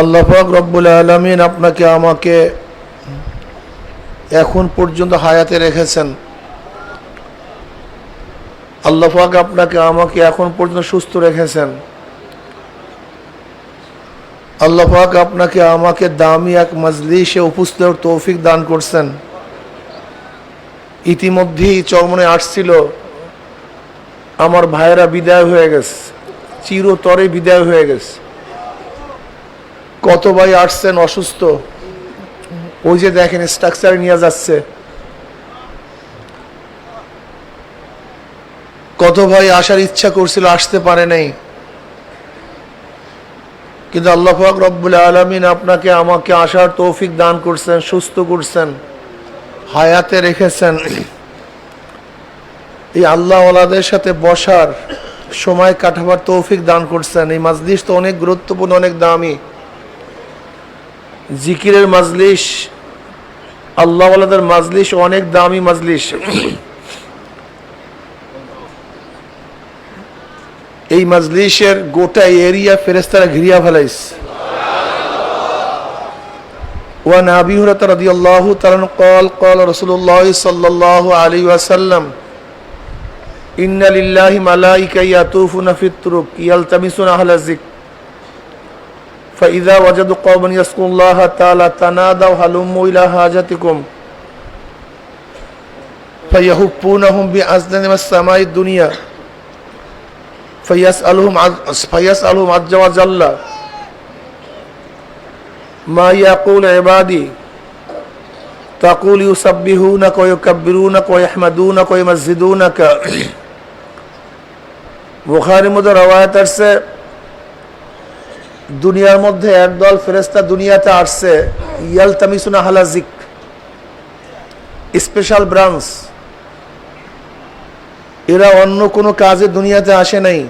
আল্লাহ পাক রব্বুল আলামিন আপনাকে আমাকে এখন পর্যন্ত হায়াতে রেখেছেন। আল্লাহ পাক আপনাকে আমাকে এখন পর্যন্ত সুস্থ রেখেছেন। আল্লাহ পাক আপনাকে আমাকে দামি এক মজলিসে উপস্থিত হওয়ার তৌফিক দান করছেন। ইতিমধ্যেই চরমনে আসছিল, আমার ভাইয়েরা বিদায় হয়ে গেছে, চিরতরে বিদায় হয়ে গেছে। কত ভাই আসছেন অসুস্থ, ওই যে দেখেন স্ট্রাকচার নিয়ে যাচ্ছে। কত ভাই আসার ইচ্ছা করছিল, আসতে পারে নাই, কিন্তু আল্লাহ পাক রব্বুল আলামিন আপনাকে আমাকে আসার তৌফিক দান করছেন, সুস্থ করছেন, হায়াতে রেখেছেন। এই আল্লাহওয়ালাদের সাথে বসার সময় কাটাবার তৌফিক দান করছেন। এই মাজলিস তো অনেক গুরুত্বপূর্ণ, অনেক দামি জিকিরের মাজলিস, আল্লাহওয়ালাদের মাজলিস অনেক দামি মাজলিস। এই মাজলিসের গোটা এরিয়া ফেরেশতারা ঘিরিয়া ফেলাইছে। ওয়ান আবি হুরায়রা রাদিয়াল্লাহু তাআলা قال قال رسول الله صلى الله عليه وسلم إن لله ملائكة يطوفون في الطرق يلتمسون أهل الذكر فإذا وجدوا قوما يذكرون الله تعالى تنادوا هلموا إلى حاجتكم فيهبونهم بأذان السماء الدنيا فيسألهم عز وجل ما يقول عبادي تقول يسبحونك ويكبرونك ويحمدونك ويمجدونك। বুখারীর মধ্যে রওয়ায়াত আছে, দুনিয়ার মধ্যে একদল ফেরেশতা দুনিয়াতে আসছে, ইয়ালতামিসুনা আহলা যিকর, স্পেশাল ব্রাঞ্চ। এরা অন্য কোনো কাজে দুনিয়াতে আসে নাই।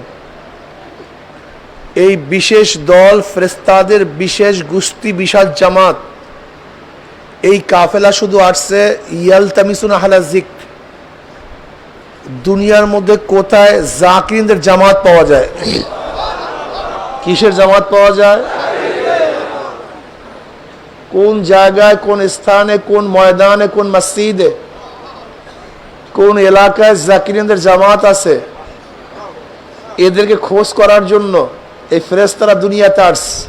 এই বিশেষ দল ফেরেশতাদের বিশেষ গোষ্ঠী, বিশাল জামাত, এই কাফেলা শুধু আসছে ইয়ালতামিসুনা আহলা যিকর। দুনিয়ার মধ্যে কোথায় জাকিরিনদের জামাত পাওয়া যায়? কিসের জামাত পাওয়া যায়? কোন জায়গায়, কোন স্থানে, কোন ময়দানে, কোন মসজিদে, কোন এলাকায় জাকিরিনদের জামাত আছে, এদেরকে খোঁজ করার জন্য এই ফেরেশতারা দুনিয়াতে আসছে।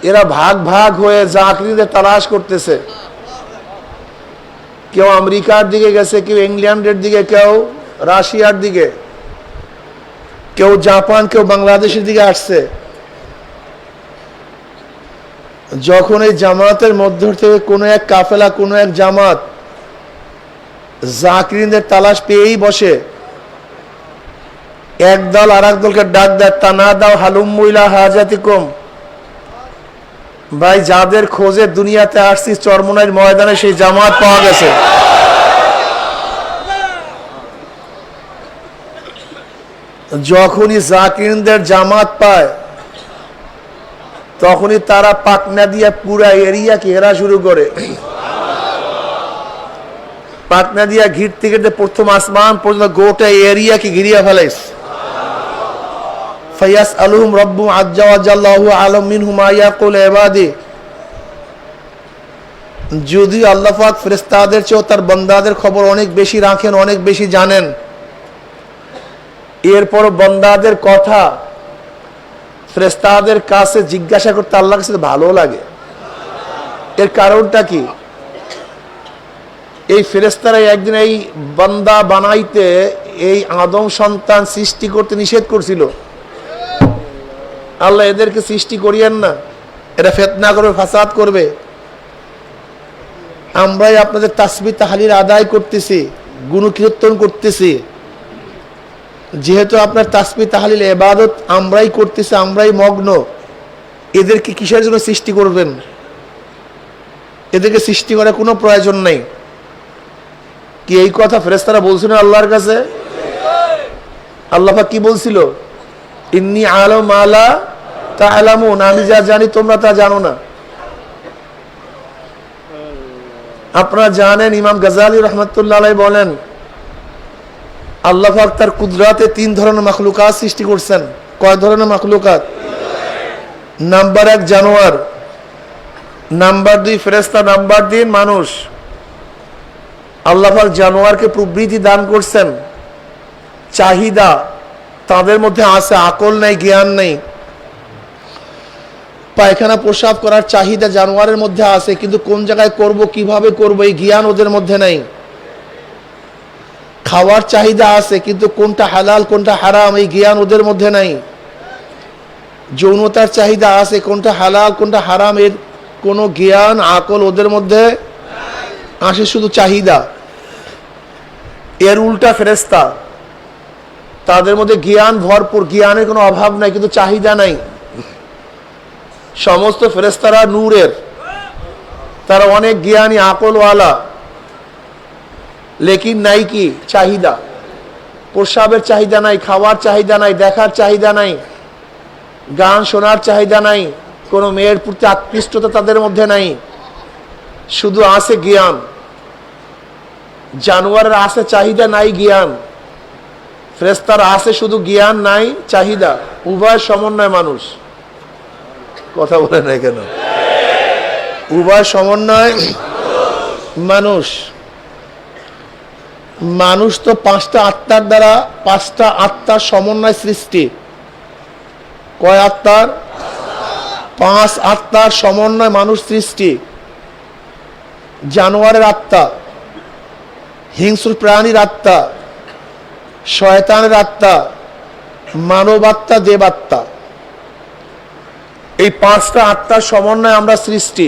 এরা ভাগ ভাগ হয়ে জাকিরিনদের তালাশ করতেছে। কেউ আমেরিকার দিকে গেছে, কেউ ইংল্যান্ডের দিকে, কেউ রাশিয়ার দিকে, কেউ জাপান, কেউ বাংলাদেশের দিকে আসছে। যখন এই জামাতের মধ্য থেকে কোনো এক কাফেলা, কোনো এক জামাত জাকিরিনদের তালাশ পেয়েই বসে, এক দল আর এক দলকে ডাক দেয়, তানাদাও হালুম্মু ইলা হাজাতিকুম, ভাই যাদের খোঁজে দুনিয়াতে আসছি চরমনাইর ময়দানে সেই জামাত পাওয়া গেছে। যখনই জাকিরিনদের জামাত পায়, তখনই তারা পাকনা দিয়ে পুরা এরিয়াকে ঘেরা শুরু করে। পাকনা দিয়া ঘিরতে ঘিরতে প্রথম আসমান পর্যন্ত গোটা এরিয়াকে ঘিরিয়া ফেলাইছে। ফায়াসআলুহুম রাব্বুহুম আজ্জা ওয়া জাল্লা ওয়া হুয়া আ'লামু মিনহুম মা ইয়াকুলু ইবাদি। যদি আল্লাহ পাক ফেরেশতাদের চেয়ে তার বান্দাদের খবর অনেক বেশি রাখেন, অনেক বেশি জানেন, এরপর বান্দাদের কথা ফেরেশতাদের কাছে জিজ্ঞাসা করতে আল্লাহর কাছে ভালো লাগে। এর কারণটা কি? এই ফেরেশতারা একদিন এই বান্দা বানাইতে, এই আদম সন্তান সৃষ্টি করতে নিষেধ করছিল। আল্লাহ এদেরকে সৃষ্টি করিয়েন না, এরা ফিতনা করবে, ফাসাদ করবে। আমরাই আপনাদের তাসবিহ তাহলিল আদায় করতেছি, গুণকীর্তন করতেছি। যেহেতু আপনার তাসবিহ তাহলিল ইবাদত আমরাই করতেছি, আমরাই মগ্ন, এদেরকে কিসের জন্য সৃষ্টি করবেন? এদেরকে সৃষ্টি করার কোনো প্রয়োজন নেই। কি এই কথা ফেরেশতারা বলছিল আল্লাহর কাছে? আল্লাহ পাক কি বলছিল? ইন্নী আ'লামু মা লা তা'লামুন, আমি যা জানি তোমরা তা জানো না। আপনারা জানেন, ইমাম গাজ্জালী রাহমাতুল্লাহ আলাইহি বলেন, আল্লাহ পাক তার কুদরতে 3 ধরনের মাখলুকাত সৃষ্টি করছেন। কয় ধরনের মাখলুকাত? নাম্বার 1 জানোয়ার, নাম্বার 2 ফেরেশতা, নাম্বার 3 মানুষ। আল্লাহ পাক জানোয়ারকে প্রবৃত্তি দান করছেন, চাহিদা তাদের মধ্যে আছে, আকল নেই, জ্ঞান নেই। পায়খানা প্রসাব করার চাহিদা জানোয়ারের মধ্যে আছে, কিন্তু কোন জায়গায় করব, কিভাবে করব, এই জ্ঞান ওদের মধ্যে নেই। খাওয়ার চাহিদা আছে, কিন্তু কোনটা হালাল কোনটা হারাম এই জ্ঞান ওদের মধ্যে নাই। যৌনতার চাহিদা আছে, কোনটা হালাল কোনটা হারাম এর কোনো জ্ঞান আকল ওদের মধ্যে আসে, শুধু চাহিদা। এর উল্টা ফেরেশতা, তাদের মধ্যে জ্ঞান ভরপুর, জ্ঞানের কোনো অভাব নাই, কিন্তু চাহিদা নাই। সমস্ত ফেরেশতারা নূরের, তারা অনেক জ্ঞানী আকলওয়ালা, লেকিন নাই কি চাহিদা। প্রস্রাবের চাহিদা নাই, খাওয়ার চাহিদা নাই, দেখার চাহিদা নাই, গান শোনার চাহিদা নাই, কোনো মেয়ের প্রতি আকৃষ্টতা তাদের মধ্যে নাই, শুধু আছে জ্ঞান। জানোয়ারের আছে চাহিদা নাই জ্ঞান, ফেরেশতার আছে শুধু জ্ঞান নাই চাহিদা, উভয় সমন্বয় মানুষ। কথা বলে না কেন? উভয় সমন্বয় মানুষ। মানুষ তো 5টা আত্মার দ্বারা, 5টা আত্মার সমন্বয় সৃষ্টি। কয় আত্মার? 5 আত্মার সমন্বয় মানুষ সৃষ্টি। জানোয়ারের আত্মা, হিংস্র প্রাণীর আত্মা, শয়তানের আত্মা, মানব আত্মা, দেবাত্মা। এই 5টা আত্মার সমন্বয়ে আমরা সৃষ্টি।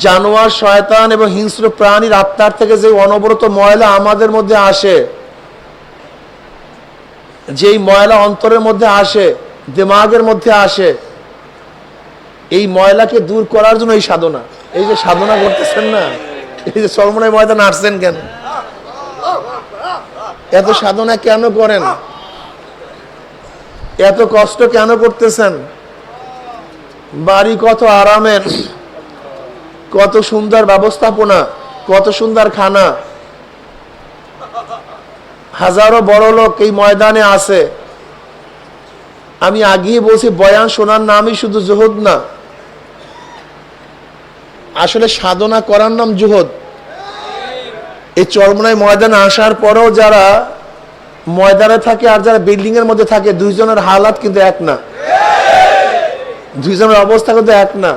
জানোয়ার, শয়তান এবং হিংস্র প্রাণীর আত্মার থেকে যে অনবরত ময়লা আমাদের মধ্যে আসে, যেই ময়লা অন্তরের মধ্যে আসে, দিমাগের মধ্যে আসে, এই ময়লাকে দূর করার জন্য এই সাধনা। এই যে সাধনা করতেছেন না, এই যে চরমনাই ময়দান আসছেন কেন, এত সাধনা কেন করেন, এত কষ্ট কেন করতেছেন? বাড়ি কত আরামের, কত সুন্দর ব্যবস্থাপনা, কত সুন্দর খানা, হাজারো বড় লোক এই ময়দানে আছে। আমি আগেই বলছি, বয়ান শোনার নামই শুধু জুহুদ না, আসলে সাধনা করার নাম জুহুদ। এই চরমনাই ময়দানে আসার পরেও যারা ময়দানে থাকে আর যারা বিল্ডিং এর মধ্যে থাকে, দুইজনের হালাত কিন্তু এক না, দুইজনের অবস্থা কিন্তু এক না।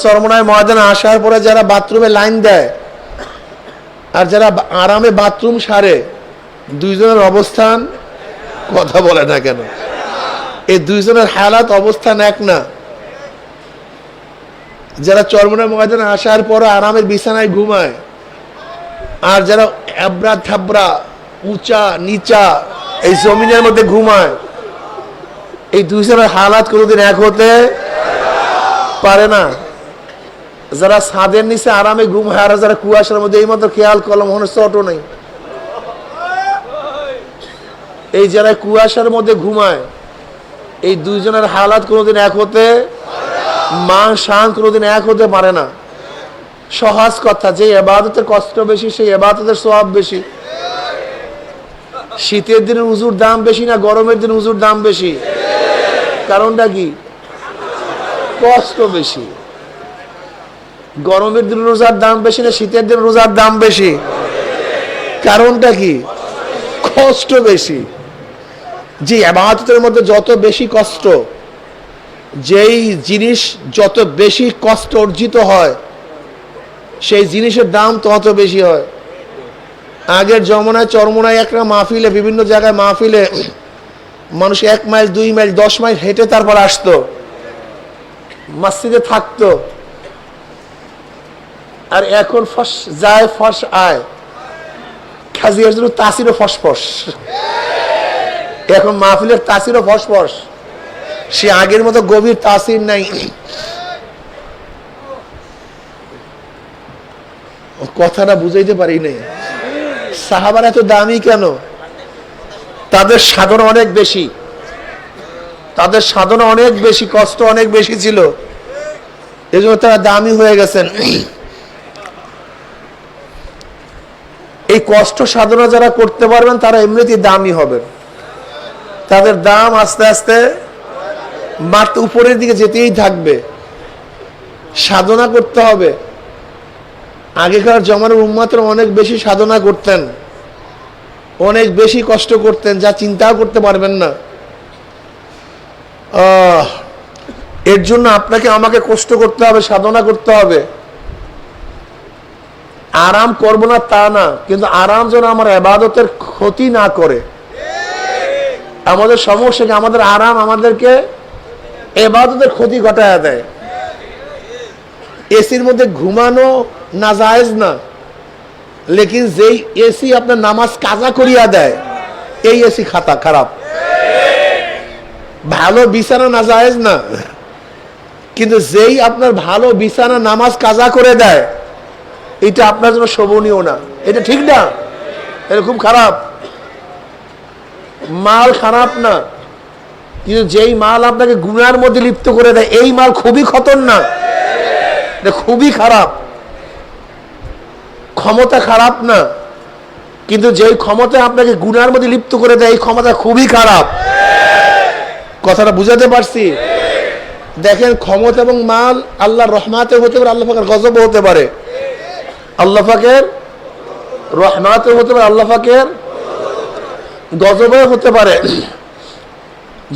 চরমনাই ময়দানে আসার পরে যারা বাথরুমে লাইন দেয় আর যারা আরামে বাথরুম সারে, দুইজনের অবস্থান, কথা বলে না কেন, এই দুইজনের হালাত অবস্থান এক না। যারা চরমনাই ময়দানে আসার পর আরামের বিছানায় ঘুমায় আর যারা এবড়া থাবড়া, উঁচা নিচা এই জমিনের মধ্যে ঘুমায়, এই দুইজনের হালাত কোনোদিন এক হতে পারে না। যারা ছাদের নিচে আরামে ঘুমায় আর যারা কুয়াশার মধ্যে, এই মতো খেয়াল করলাম মনে হচ্ছে অটো নেই, এই যারা কুয়াশার মধ্যে ঘুমায়, এই দুইজনের হালাত কোনোদিন এক হতে, মান শান কোনোদিন এক হতে পারে না। সহজ কথা, যে ইবাদতের কষ্ট বেশি সেই ইবাদতের সওয়াব বেশি। শীতের দিনের উজুর দাম বেশি না গরমের দিনে উজুর দাম বেশি? কারণটা কি? কষ্ট বেশি। গরমের দিনে রোজার দাম বেশি না শীতের দিনে রোজার দাম বেশি? কারণটা কি? কষ্ট বেশি। যে ইবাদতের মধ্যে যত বেশি কষ্ট, যেই জিনিস যত বেশি কষ্ট অর্জিত হয়, সেই জিনিসের দাম তত বেশি হয়। আগের জমানায় চরমনায় একটা মাহফিলে, বিভিন্ন জায়গায় মাহফিলে মানুষ 1 মাইল 2 মাইল 10 মাইল হেঁটে তারপর আসতো, মসজিদে থাকতো। আর এখন ফস যায় ফস আয়, খাজিয়ার জন্য তাসিরও ফসফস। এখন মাহফিলের তাসিরও ফসফস, সে আগের মতো গভীর তাসির নাই। কথাটা বুঝাইতে পারি নাই। সাহাবারা এত দামি কেন? তাদের সাধনা অনেক বেশি, তাদের সাধনা অনেক বেশি, কষ্ট অনেক বেশি ছিল, এজন্য তারা দামি হয়ে গেছেন। এই কষ্ট সাধনা যারা করতে পারবেন তারা এমনিতেই দামি হবেন। তাদের দাম আস্তে আস্তে উপরের দিকে যেতেই থাকবে। সাধনা করতে হবে। আগেকার জমানার উম্মতরা অনেক বেশি সাধনা করতেন, অনেক বেশি কষ্ট করতেন, যা চিন্তাও করতে পারবেন না। এর জন্য আপনাকে আমাকে কষ্ট করতে হবে, সাধনা করতে হবে। আরাম করব না তা না, কিন্তু আরাম যেন আমার ইবাদতের ক্ষতি না করে। আমাদের সমস্যা কি, আমাদের আরাম আমাদেরকে ইবাদতের ক্ষতি ঘটায় দেয়। এসির মধ্যে ঘুমানো নাজায়েজ না, লেকিন যেই এসি আপনার নামাজ কাজা করিয়া দেয়, এই এসি খারাপ। ভালো বিছানা নাজায়েজ না, কিন্তু যেই আপনার ভালো বিছানা নামাজ কাজা করে দেয়, এটা আপনার জন্য শোভনীয় না। এটা ঠিক না, এটা খুব খারাপ। মাল খারাপ না, কিন্তু যেই মাল আপনাকে গুনার মধ্যে লিপ্ত করে দেয়, এই মাল খুবই খতরনাক, এটা খুবই খারাপ। ক্ষমতা খারাপ না, কিন্তু যেই ক্ষমতা আপনাকে গুনার মধ্যে লিপ্ত করে দেয়, এই ক্ষমতা খুবই খারাপ। কথাটা বুঝাতে পারছি? দেখেন, ক্ষমতা এবং মাল আল্লাহর রহমাতে হতে পারে, আল্লাহ পাকের গজব হতে পারে। আল্লাহ পাকের রহমাতে হতে পারে, আল্লাহ পাকের গজবে হতে পারে।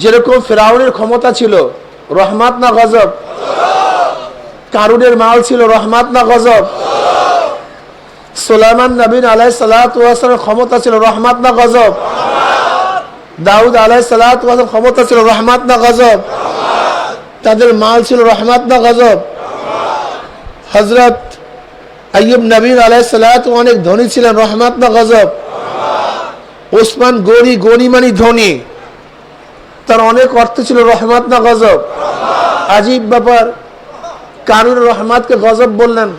যেরকম ফিরআউনের ক্ষমতা ছিল, রহমত না গজব? কারুনের মাল ছিল, রহমত না গজব? সুলাইমান নবী আলাইহিস সালাতু ওয়াস সালামের ক্ষমতা ছিল, রহমত না গজব? দাউদ আলাইহিস সালাতু ওয়াস সালামের ক্ষমতা ছিল, রহমত না গজব? তাদের মাল ছিল, রহমত না গজব? হযরত আইয়ুব নবী আলাইহিস সালাতু অনেক ধনী ছিলেন, রহমত না গজব? ওসমান গনি মানে ধনী, তার অনেক অর্থ ছিল, রহমত না গজব? আজীব ব্যাপার, কারুর রহমতকে গজব বললেন,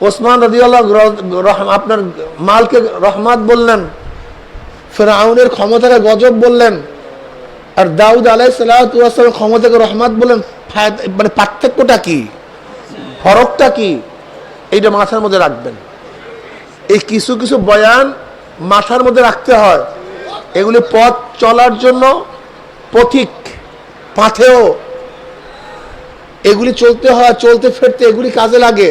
ওসমান রাদিয়াল্লাহু আপনার মালকে রহমত বললেন, ফিরআউনের ক্ষমতাকে গজব বললেন, আর দাউদ আলাইহিস সালাতু ওয়াস সালামের ক্ষমতাকে রহমত বললেন। মানে পার্থক্যটা কি, ফরকটা কি, এইটা মাথার মধ্যে রাখবেন। এই কিছু কিছু বয়ান মাথার মধ্যে রাখতে হয়। এগুলি পথ চলার জন্য পথিক, পাথেও এগুলি চলতে হয়, চলতে ফিরতে এগুলি কাজে লাগে।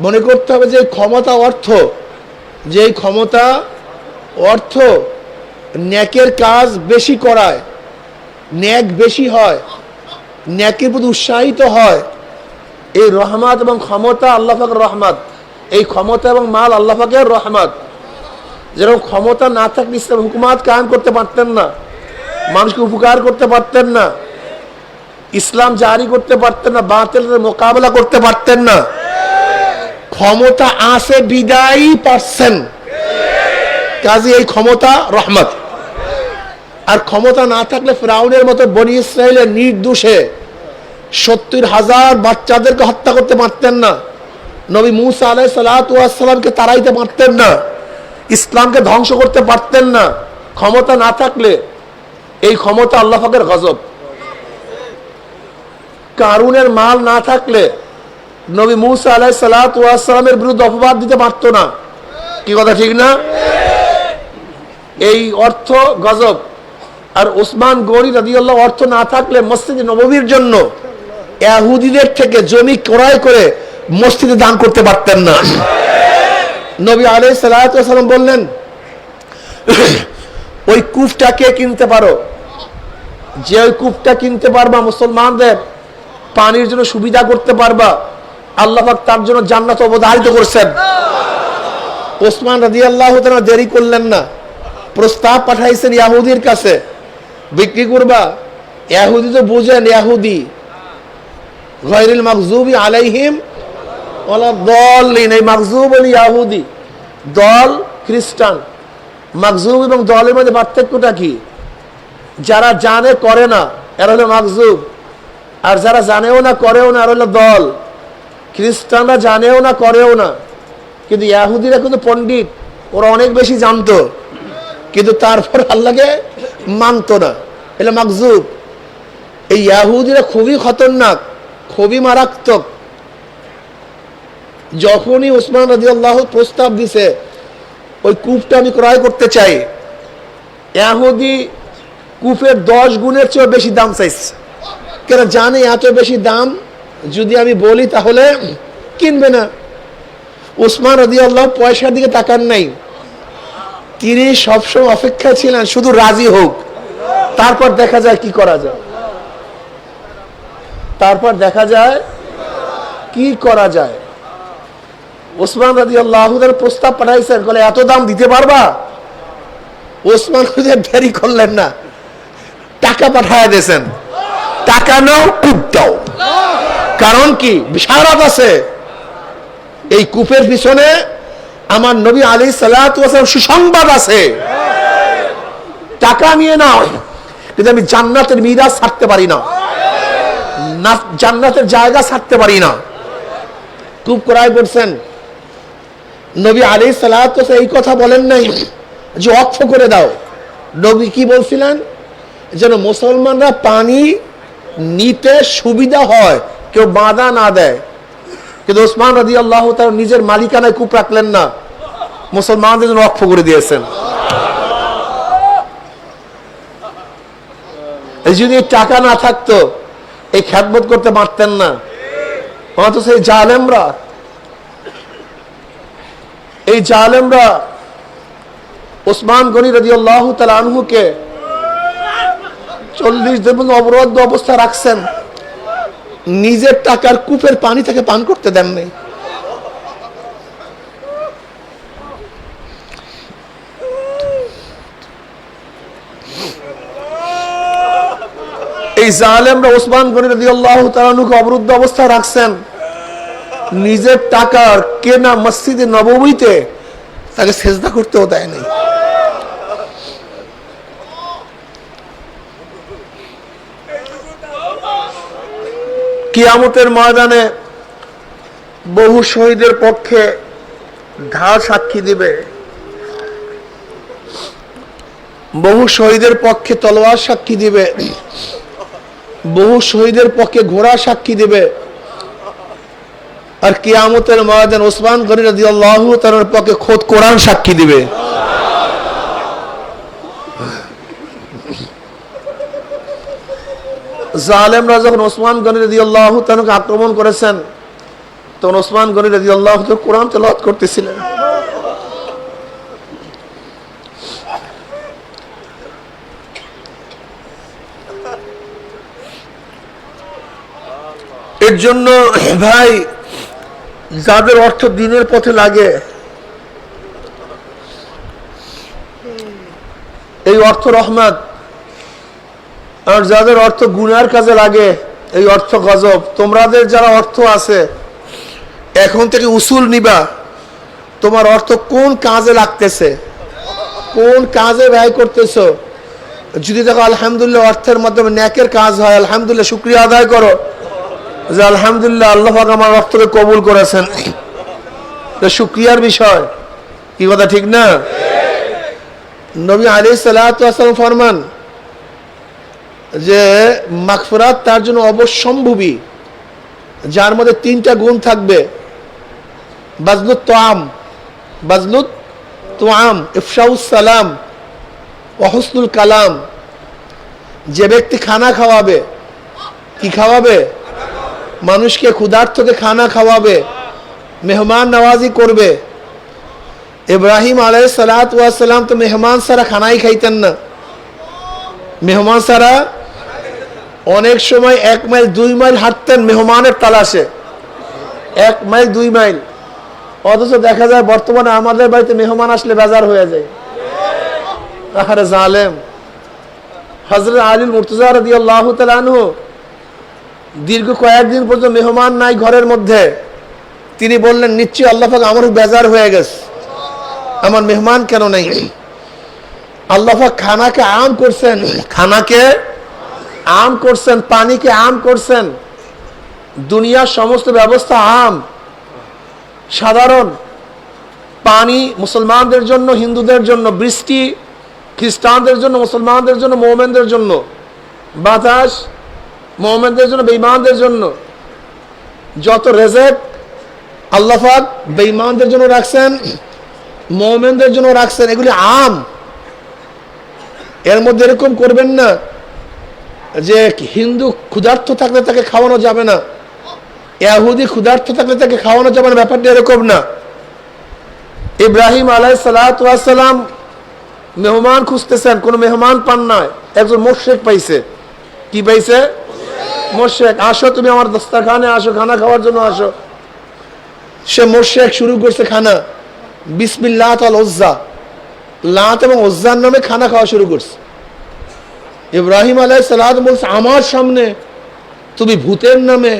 মনে করতে হবে যে ক্ষমতা অর্থ, যে ক্ষমতা অর্থ ন্যাকের কাজ বেশি করায়, ন্যাক বেশি হয়, ন্যাকের প্রতি উৎসাহিত হয়। এই রহমত এবং ক্ষমতা আল্লাহ পাকের রহমত, এই ক্ষমতা এবং মাল আল্লাহ পাকের রহমত। যেরকম ক্ষমতা না থাকলে ইসলাম হুকুমাত কায়েম করতে পারতেন না, মানুষকে উপকার করতে পারতেন না, ইসলাম জারি করতে পারতেন না, বাতিলের মোকাবেলা করতে পারতেন না। ক্ষমতা আছে বিদায়ী পারছেন, কাজে এই ক্ষমতা রহমত। আর ক্ষমতা না থাকলে ফিরআউনের মতো বনি ইসরাইলের নির্দোষে ৭০,০০০ বাচ্চাদেরকে হত্যা করতে পারতেন না, নবী মুসা আলাইহিস সালাতু ওয়াস সালামকে তাড়াইতে পারতেন না, ইসলামকে ধ্বংস করতে পারতেন না। ক্ষমতা না থাকলে এই ক্ষমতা আল্লাহ পাকের গজব। কারুনের মাল না থাকলে নবী মুসা আলাইহিস সালাতু ওয়াস সালামের বিরুদ্ধে অপবাদ দিতে পারতো না। কি কথা ঠিক না? এই অর্থ গজব। আর ওসমান গনি রাদিয়াল্লাহু অর্থ না থাকলে মসজিদে নববীর জন্য ইহুদিদের থেকে জমি ক্রয় করে মসজিদে দান করতে পারতেন না। নবী আলাইহিস সালাতু ওয়াস সালাম বললেন, ওই কূপটা কে কিনতে পারো? যে ওই কূপটা কিনতে পারবা, মুসলমানদের পানির জন্য সুবিধা করতে পারবা, আল্লাহ পাক তার জন্য জান্নাত অবধারিত করেছেন। ওসমান রাদিয়াল্লাহু তাআলা দেরি করলেন না, প্রস্তাব পাঠাইছেন ইহুদির কাছে, বিক্রি করবা। ইহুদি তো বুঝেন, ইহুদি গায়রুল মাগযুবি আলাইহিম ওয়ালা দাল্লিন। এই মাগযুব হল ইহুদি, দল খ্রিস্টান। মাগযুব এবং দলের মধ্যে পার্থক্যটা কি? যারা জানে করে না, এরা হলো মাগযুব। আর যারা জানেও না করেও না, এরা হলো দল। খ্রিস্টানরা জানেও না করেও না, কিন্তু ইহুদিরা কিন্তু পণ্ডিত, ওরা অনেক বেশি জানতো, কিন্তু তারপর আল্লাহকে মানতো না, এটা মাগযুব। এই ইহুদিরা খুবই খতরনাক, খুবই মারাত্মক। যখনই ওসমান রাদিয়াল্লাহু প্রস্তাব দিছে, ওই কূপটা আমি ক্রয় করতে চাই, ইহুদি কূপের 10 গুণের চেয়ে বেশি দাম চাইছে, কেন জানে এত বেশি দাম যদি আমি বলি তাহলে কিনবে না। উসমান রাদিয়াল্লাহু পয়সার দিকে তাকান নাই, তিনি সবসময় অপেক্ষায় ছিলেন শুধু রাজি হোক, তারপর দেখা যায় কি করা যায়, তারপর দেখা যায় কি করা যায়। উসমান রাদিয়াল্লাহু তাআলা প্রস্তাব পাঠাইছেন, বলে এত দাম দিতে পারবা? উসমান দেরি করলেন না, টাকা পাঠায় দিয়েছেন, টাকা নাও কূপ দাও। কারণ কি বিশারত আছে, এই কূপের পিছনে আমার নবী আলাইহিস সালাতু ওয়াস সালাম সুসংবাদ আছে। টাকা নিয়ে নাও, কিন্তু আমি জান্নাতের মিরাজ ছাড়তে পারি না, জান্নাতের জায়গা ছাড়তে পারি না। কূপ ক্রয় করছেন, নবী আলাইহিস সালাতু ওয়াস সালাম এই কথা বলেন নাই যে ওয়াকফ করে দাও। নবী কি বলছিলেন? যেন মুসলমানরা পানি নিতে সুবিধা হয়, কেউ বাধা না দেয়। কিন্তু উসমান রাদিয়াল্লাহু তাআলা নিজের মালিকানায় কূপ রাখলেন না, মুসলমানদের জন্য ওয়াকফ করে দিয়েছেন। এই যদি টাকা না থাকতো এই খেদমত করতে পারতেন না। অথচ এই জালেমরা, এই জালেমরা উসমান গনি রাদিয়াল্লাহু তাআলা আনহুকে 40 দিন অবরুদ্ধ অবস্থা রাখছেন, নিজের টাকার কূপের পানি থেকে পান করতে দেন নাই। এই জালেমরা উসমান গনি রাদিয়াল্লাহু তাআলা আনহুকে অবরুদ্ধ অবস্থা রাখছেন, নিজের টাকার কেনা মসজিদে নববীতে তাকে সেজদা করতেও দেয় নাই। কিয়ামতের ময়দানে বহু শহীদের পক্ষে ঢাল সাক্ষী দিবে, বহু শহীদের পক্ষে তলোয়ার সাক্ষী দিবে, বহু শহীদের পক্ষে ঘোড়া সাক্ষী দিবে। আর কিয়ামতের ময়দান উসমান গনি রাদিয়াল্লাহু তাআলার পক্ষে খোদ কোরআন সাক্ষী দিবে। জালেমরা যখন উসমান গনি রাদিয়াল্লাহু তাআলাকে আক্রমণ করেছেন, তখন উসমান গনি রাদিয়াল্লাহু তাআলা কোরআন তেলাওয়াত করতেছিলেন। এর জন্য ভাই, যাদের অর্থ দ্বীনের পথে লাগে, এই অর্থ রহমত, আর যাদের অর্থ গুনার কাজে লাগে এই অর্থ গজব। তোমাদের যারা অর্থ আছে এখন থেকে উসুল নিবা, তোমার অর্থ কোন কাজে লাগতেছে, কোন কাজে ব্যয় করতেছো। যদি দেখো আলহামদুলিল্লাহ অর্থের মাধ্যমে নেকের কাজ হয়, আলহামদুলিল্লাহ শুকরিয়া আদায় করো যে আলহামদুলিল্লাহ আল্লাহ পাক আমার অর্থকে কবুল করেছেন, শুকরিয়ার বিষয়। কি কথা ঠিক না? নবী আলাইহিস সালাতু ওয়াস সালাম ফরমান যে মাগফিরাত তার জন্য অবশ্যম্ভাবী যার মধ্যে 3টা গুণ থাকবে: বাজলুত তুআম, বাজলুত তুআম, ইফশাউস সালাম ওয়া হুসনুল কালাম। যে ব্যক্তি খানা খাওয়াবে, কি খাওয়াবে? মানুষকে ক্ষুধার্তকে খানা খাওয়াবে, মেহমান নওয়াজি করবে। ইব্রাহিম আলাইহিস সালাতু ওয়াস সালাম তো মেহমান ছাড়া খানাই খাইতেন না। মেহমান ছাড়া অনেক সময় 1 মাইল 2 মাইল হাঁটতেন মেহমানের তালাশে, 1 মাইল 2 মাইল। অথচ দেখা যায় বর্তমানে আমাদের বাড়িতে মেহমান আসলে বেজার হয়ে যায়। আরে জালেম! হযরত আলী মুর্তজা রাদিয়াল্লাহু তাআলা আনহু দীর্ঘ কয়েকদিন পর্যন্ত মেহমান নাই ঘরের মধ্যে। তিনি বললেন, নিশ্চয়ই আল্লাহ পাক আমার বেজার হয়ে গেছে, আমার মেহমান কেন নাই। আল্লাহ পাক খানাকে আম করছেন, খানাকে আম করছেন, পানিকে আম করছেন। দুনিয়ার সমস্ত ব্যবস্থা আম, সাধারণ। পানি মুসলমানদের জন্য, হিন্দুদের জন্য, বৃষ্টি খ্রিস্টানদের জন্য, মুসলমানদের জন্য, মুমিনদের জন্য, বাতাস মুমিনদের জন্য, বেঈমানদের জন্য। যত রিজিক আল্লাহ পাক বেঈমানদের জন্য রাখছেন, মুমিনদের জন্য রাখছেন, এগুলি আম। এর মধ্যে এরকম করবেন না যে হিন্দু ক্ষুধার্ত থাকলে তাকে খাওয়ানো যাবে না, ইহুদি ক্ষুধার্ত থাকলে তাকে খাওয়ানো যাবে না, ব্যাপারটা এরকম না। ইব্রাহিম আলাইহিস সালাতু ওয়াস সালাম মেহমান খুঁজতেছেন, কোনো মেহমান পান নাই, একজন মুশরিক পাইছে। কি পাইছে? মুশরিক। আসো তুমি আমার দস্তরখানে আসো, খানা খাওয়ার জন্য আসো। সে মুশরিক শুরু করছে খানা, বিসমিল্লাহ আল উজ্জা, লাত এবং উজ্জার নামে খানা খাওয়া শুরু করছে। ইব্রাহিম আলাইহিস সালাম বলছে, আমার সামনে তুমি ভূতের নামে,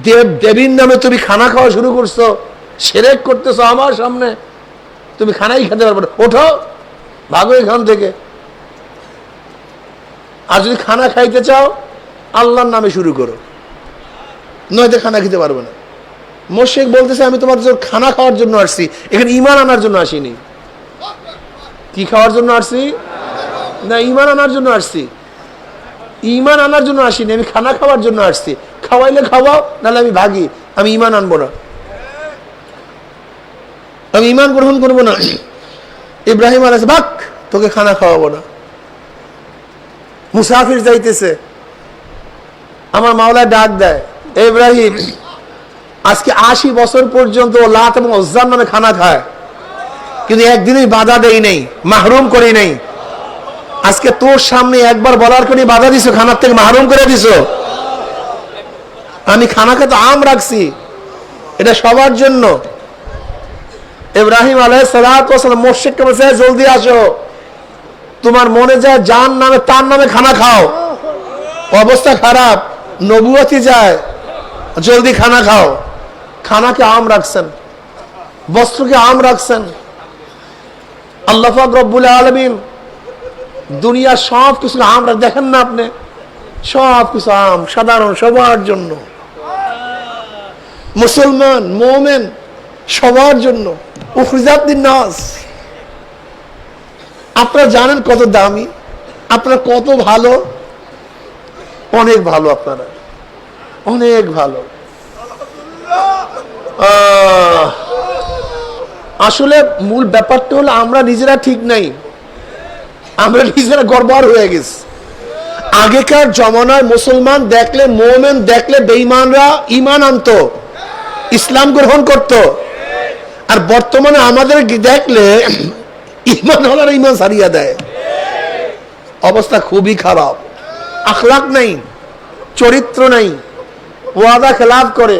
দেব দেবীর নামে তুমি খানা খাওয়া শুরু করছো, শিরক করতেছো আমার সামনে, তুমি খানাই খেতে পারবে না, ওঠো ভাগো এখান থেকে। আর যদি খানা খাইতে চাও আল্লাহর নামে শুরু করো, নয়তো খানা খেতে পারবে না। মুশরিক বলতেছে, আমি তোমার খানা খাওয়ার জন্য আসছি, এখানে ঈমান আনার জন্য আসিনি। কি খাওয়ার জন্য আসছি? না, ঈমান আনার জন্য আসছি। ঈমান আনার জন্য আসিনি, আমি খানা খাওয়ার জন্য আসছি। খাওয়াইলে খাওয়াও, নাহলে আমি ভাগি, আমি ঈমান আনবো না, আমি ঈমান গ্রহণ করবো না। ইব্রাহিম আলাইহিস বাক, তোকে খানা খাওয়াবো না। মুসাফির যাইতেছে, আমার মাওলা ডাক দেয়, ইব্রাহিম আজকে 80 বছর পর্যন্ত লাত এবং উজ্জার নামে খানা খায়, কিন্তু একদিনই বাধা দেই নাই, মাহরুম করি নাই। আজকে তোর সামনে একবার বলার করে বাধা দিছো, খানার থেকে মাহরুম করে দিছো। আমি খানা খেতে আম রাখছি, এটা সবার জন্য। ইব্রাহিম আলাইহিস সালাতু ওয়াস সালাম মুশরিককে বলছে, জলদি আসো, তোমার মনে যায় যার নামে তার নামে খানা খাও, অবস্থা খারাপ, নবুয়তি যায়, জলদি খানা খাও। খানাকে আম রাখছেন, বস্ত্রকে আম রাখছেন। আল্লাহ পাক রব্বুল আলামিন দুনিয়ার সব কিছু আম রাখ, দেখেন না আপনি, সব কিছু আম, সাধারণ সবার জন্য, মুসলমান মুমিন সবার জন্য। উখরিজাত লিন-নাস। আপনারা জানেন কত দামি, আপনারা কত ভালো, অনেক ভালো, আপনারা অনেক ভালো। আসলে মূল ব্যাপারটা হলো আমরা নিজেরা ঠিক নাই, আমরা নিজেরা গড়বড় হয়ে গেছি। আগেকার জমানায় মুসলমান দেখলে, মুমিন দেখলে বেঈমানরা ঈমান আনতো, ইসলাম গ্রহণ করত। আর বর্তমানে আমাদের দেখলে ঈমান হলার ঈমান ছাড়িয়ে দেয়। অবস্থা খুবই খারাপ, আখলাক নাই, চরিত্র নাই, ওয়াদা খেলাফ করে,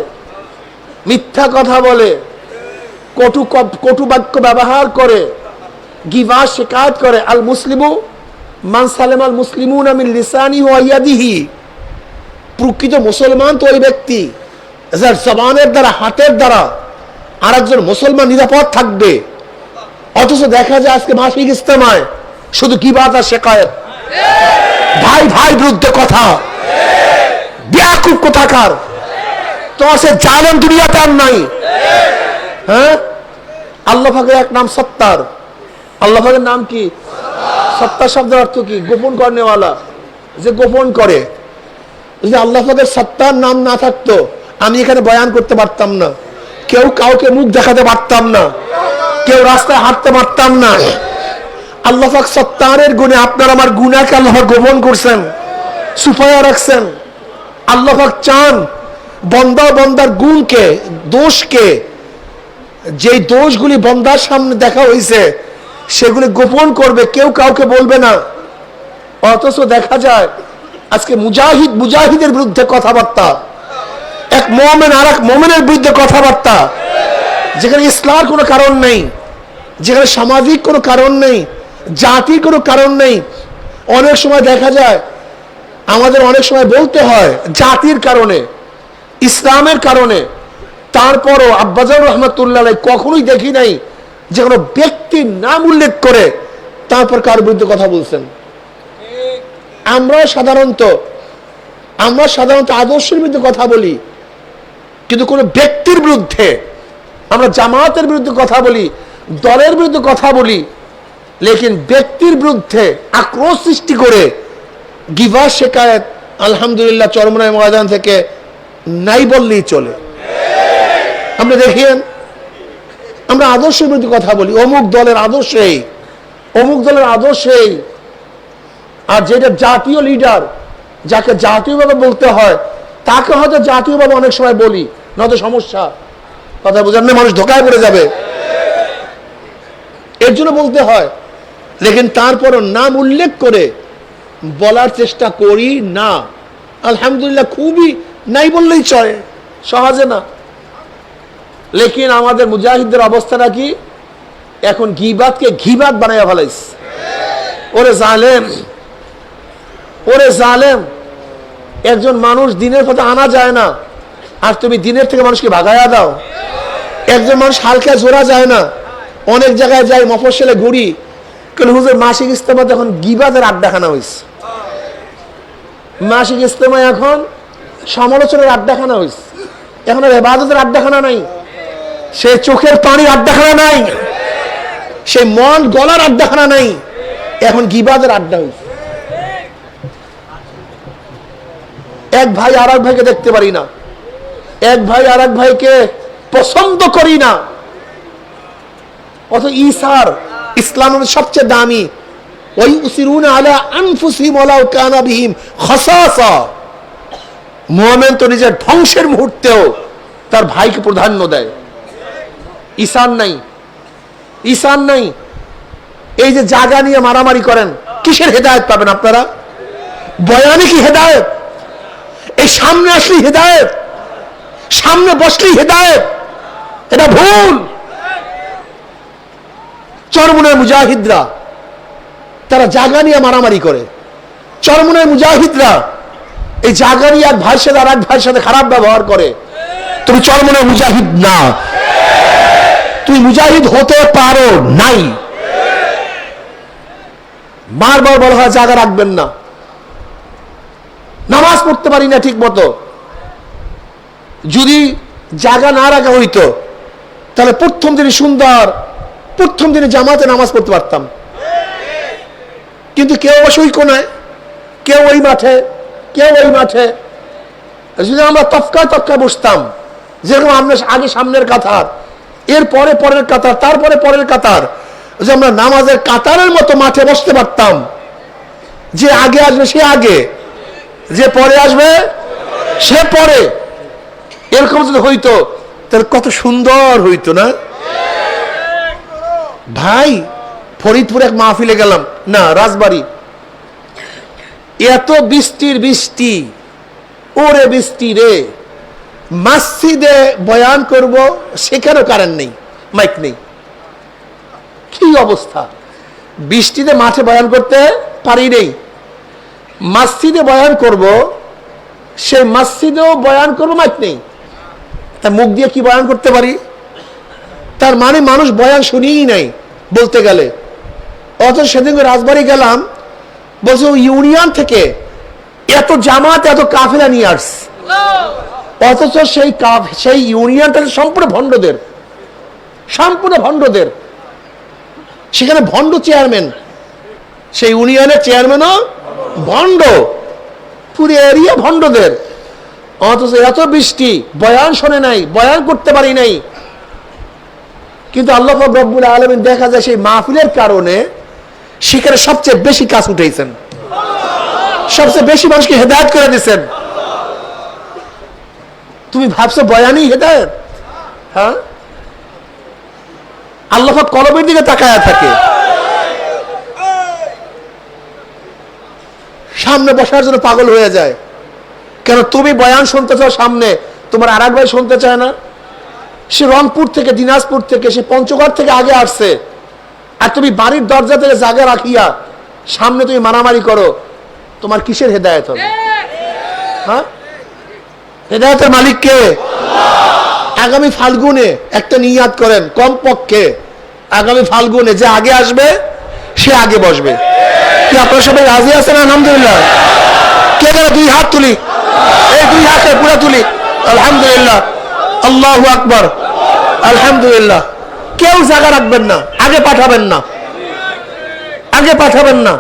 মিথ্যা কথা বলে, কটু বাক্য ব্যবহার করে, গিবা শিকায়ত করে। আল মুসলিমু মান সালামাল মুসলিমুনা মিন লিসানিহি ওয়া ইয়াদিহি। প্রকৃত মুসলমান তো ওই ব্যক্তি যার জবানের দ্বারা, হাতের দ্বারা আরেকজন মুসলমান নিরাপদ থাকবে। অথচ দেখা যায় আজকে মাসিক ইজতেমায় শুধু গিবাত আর শিকায়ত, ভাই ভাই বিরুদ্ধে কথা, বেয়াকুব কোথাকার। তো সে জালেম দুনিয়াতে আর নাই। হ্যাঁ, আল্লাহ পাকের এক নাম সত্তার। আল্লাহ পাকের নাম কি? সত্তার শব্দের অর্থ কি? গোপন করনেওয়ালা, যে গোপন করে। যদি আল্লাহ পাকের সত্তার নাম না থাকতো আমি এখানে বয়ান করতে পারতাম না, কেউ কাউকে মুখ দেখাতে পারতাম না, কেউ রাস্তায় হাঁটতে পারতাম না। আল্লাহ পাক সত্তারের গুণে আপনার আমার গুনাহকে আল্লাহ গোপন করছেন, সুফায়া রাখছেন। আল্লাহ পাক চান বান্দা বান্দার গুণকে, দোষকে, যে দোষগুলি বান্দার সামনে দেখা হয়েছে সেগুলি গোপন করবে, কেউ কাউকে বলবে না। অথচ দেখা যায় আজকে মুজাহিদের বিরুদ্ধে কথাবার্তা, এক মুমিন আর এক মুমিনের বিরুদ্ধে কথাবার্তা, যেখানে ইসলামের কোনো কারণ নেই, যেখানে সামাজিক কোনো কারণ নেই, জাতির কোনো কারণ নেই। অনেক সময় দেখা যায় আমাদের অনেক সময় বলতে হয় জাতির কারণে, ইসলামের কারণে। তারপরও আব্বাজান রহমতুল্লাহ কখনোই দেখি নাই যে কোনো ব্যক্তির নাম উল্লেখ করে তারপর কার বিরুদ্ধে কথা বলছেন। আমরা সাধারণত আদর্শের বিরুদ্ধে কথা বলি, কিন্তু কোনো ব্যক্তির বিরুদ্ধে, আমরা জামাতের বিরুদ্ধে কথা বলি, দলের বিরুদ্ধে কথা বলি, লেকিন ব্যক্তির বিরুদ্ধে আক্রোশ সৃষ্টি করে গিবা শিকায়ত আলহামদুলিল্লাহ চরমনায় ময়দান থেকে নাই বললেই চলে। আমরা দেখেন, আমরা আদর্শের বিরুদ্ধে কথা বলি, অমুক দলের আদর্শ এই, অমুক দলের আদর্শ এই, আর যেটা জাতীয় লিডার, যাকে জাতীয়ভাবে বলতে হয়, তাকে হয়তো জাতীয়ভাবে অনেক সময় বলি, নয়তো সমস্যা। কথা বোঝার না, মানুষ ধোকায় পড়ে যাবে, এর জন্য বলতে হয়। লেকিন তারপরও নাম উল্লেখ করে বলার চেষ্টা করি না। আলহামদুলিল্লাহ, খুবই নাই বললেই চলে, সহজে না। লেকিন আমাদের মুজাহিদদের অবস্থাটা কি? এখন গীবাতকে ঘিবাত বানাইয়া ফেলাইস। ওরে জালেম, ওরে জালেম, একজন মানুষ দিনের পথে আনা যায় না, আর তুমি দিনের থেকে মানুষকে ভাগাইয়া দাও। একজন মানুষ হালকা জোড়া যায় না, অনেক জায়গায় যাই, মফস্বলে ঘুরি, কিন্তু হুজুর মাসিক ইস্তেমা এখন গীবাতের আড্ডাখানা হয়েছে। মাসিক ইস্তেমায় এখন সমালোচনার আড্ডাখানা হয়েছে, এখন আর ইবাদতের আড্ডাখানা নাই, সে চোখের পানির আড্ডাখানা নাই, সে মন গলার আড্ডাখানা নাই, এখন গীবাতের আড্ডা হয়েছে। এক ভাই আর এক ভাইকে দেখতে পারি না, এক ভাই আর এক ভাইকে পছন্দ করি না, অত ইসার ইসলামের সবচেয়ে দামি। ওই উসিরুনা আলা আনফুসিহিম ওয়ালাউ কানা বিহিম খাসাসা। মুমিন তো নিজের ধ্বংসের মুহূর্তেও তার ভাইকে প্রাধান্য দেয়। ঈসান নাই, ঈসান নাই। এই যে জায়গা নিয়ে মারামারি করেন, কিসের হেদায়েত পাবেন আপনারা? বয়ানে কি হেদায়েত? এই সামনে আসলেই হেদায়েত, সামনে বসলেই হেদায়েত, এটা ভুল। চরমনের মুজাহিদরা তারা জায়গা নিয়ে মারামারি করে। চরমনের মুজাহিদরা এই জায়গা নিয়ে এক ভাইয়ের সাথে আর এক ভাইয়ের সাথে খারাপ ব্যবহার করে। তুমি চরমনের মুজাহিদ না, তুমি মুজাহিদ হতে পারো নাই। বারবার বলা হয় জায়গা রাখবেন না, নামাজ পড়তে পারি না ঠিক মতো। যদি জায়গা না রাখা হইতো তাহলে প্রথম দিনে সুন্দর, প্রথম দিনে জামাতে নামাজ পড়তে পারতাম। কিন্তু কেউ অবশ্যই কোনায়, কেউ ওই মাঠে, কেউ ওই মাঠে। যদি আমরা তফকায় তফকায় বসতাম, যেরকম আমরা আগে সামনের কাতার, এর পরে পরের কাতার, তারপরে পরের কাতার, যে আমরা নামাজের কাতারের মতো মাঠে বসতে পারতাম, যে আগে আসবে সে আগে, যে পরে আসবে সে পরে, এরকম যদি হইতো তাহলে কত সুন্দর হইতো না ভাই? ফরিদপুর এক মাহফিলে গেলাম, না রাজবাড়ি, এত বৃষ্টির বৃষ্টি, ওরে বৃষ্টি রে, মসজিদে বয়ান করব, সেখানেও কারেন্ট নেই, মাইক নেই, কি অবস্থা! বৃষ্টিতে মাঠে বয়ান করতে পারি নেই, মসজিদে বয়ান করব, সেই মসজিদেও বয়ান করবো, মাইক নেই, তা মুখ দিয়ে কি বয়ান করতে পারি? তার মানে মানুষ বয়ান শুনিই নাই বলতে গেলে। অথচ সেদিন রাজবাড়ি গেলাম, বলছে ইউনিয়ন থেকে এত জামাত, এত কাফেলা নিয়ে আসছে, অথচ সেই ইউনিয়নটা সম্পূর্ণ ভণ্ডদের, সম্পূর্ণ ভণ্ডদের। সেখানে ভণ্ড চেয়ারম্যান, সেই ইউনিয়নের চেয়ারম্যানও ভণ্ড, পুরো এরিয়া ভণ্ডদের। অথচ এত বৃষ্টি, বয়ান শোনে নাই, বয়ান করতে পারি নাই। কিন্তু আল্লাহ রব্বুল আলামিন দেখা যায় সেই মাহফিলের কারণে সেখানে সবচেয়ে বেশি কাজ উঠেছেন, সবচেয়ে বেশি মানুষকে হেদায়েত করে দিয়েছেন। তুমি ভাবছো বয়ানই হেদায়েত? হ্যাঁ, আল্লাহ কলবের দিকে তাকায়া থাকে। সামনে বসার জন্য পাগল হয়ে যায়। কেন? তুমি বয়ান শুনতে চাও সামনে, তোমার আর এক ভাই শুনতে চায় না। সে রংপুর থেকে, দিনাজপুর থেকে, সে পঞ্চগড় থেকে আগে আসছে, আর তুমি বাড়ির দরজা থেকে জায়গা রাখিয়া সামনে তুমি মারামারি করো, তোমার কিসের হেদায়েত হবে? হ্যাঁ, হেদায়েতের মালিক কে? আগামী ফাল্গুনে একটা নিয়াত করেন, কমপক্ষে আগামী ফাল্গুনে যে আগে আসবে সে আগে বসবে। কি আপনারা সবাই রাজি আছেন? আলহামদুলিল্লাহ। কে যেন দুই হাত তুলি, এই দুই হাতে পুরো তুলি, আলহামদুলিল্লাহ, আল্লাহু আকবার, আলহামদুলিল্লাহ। কেউ জায়গা রাখবেন না, আগে পাঠাবেন না, আগে পাঠাবেন না।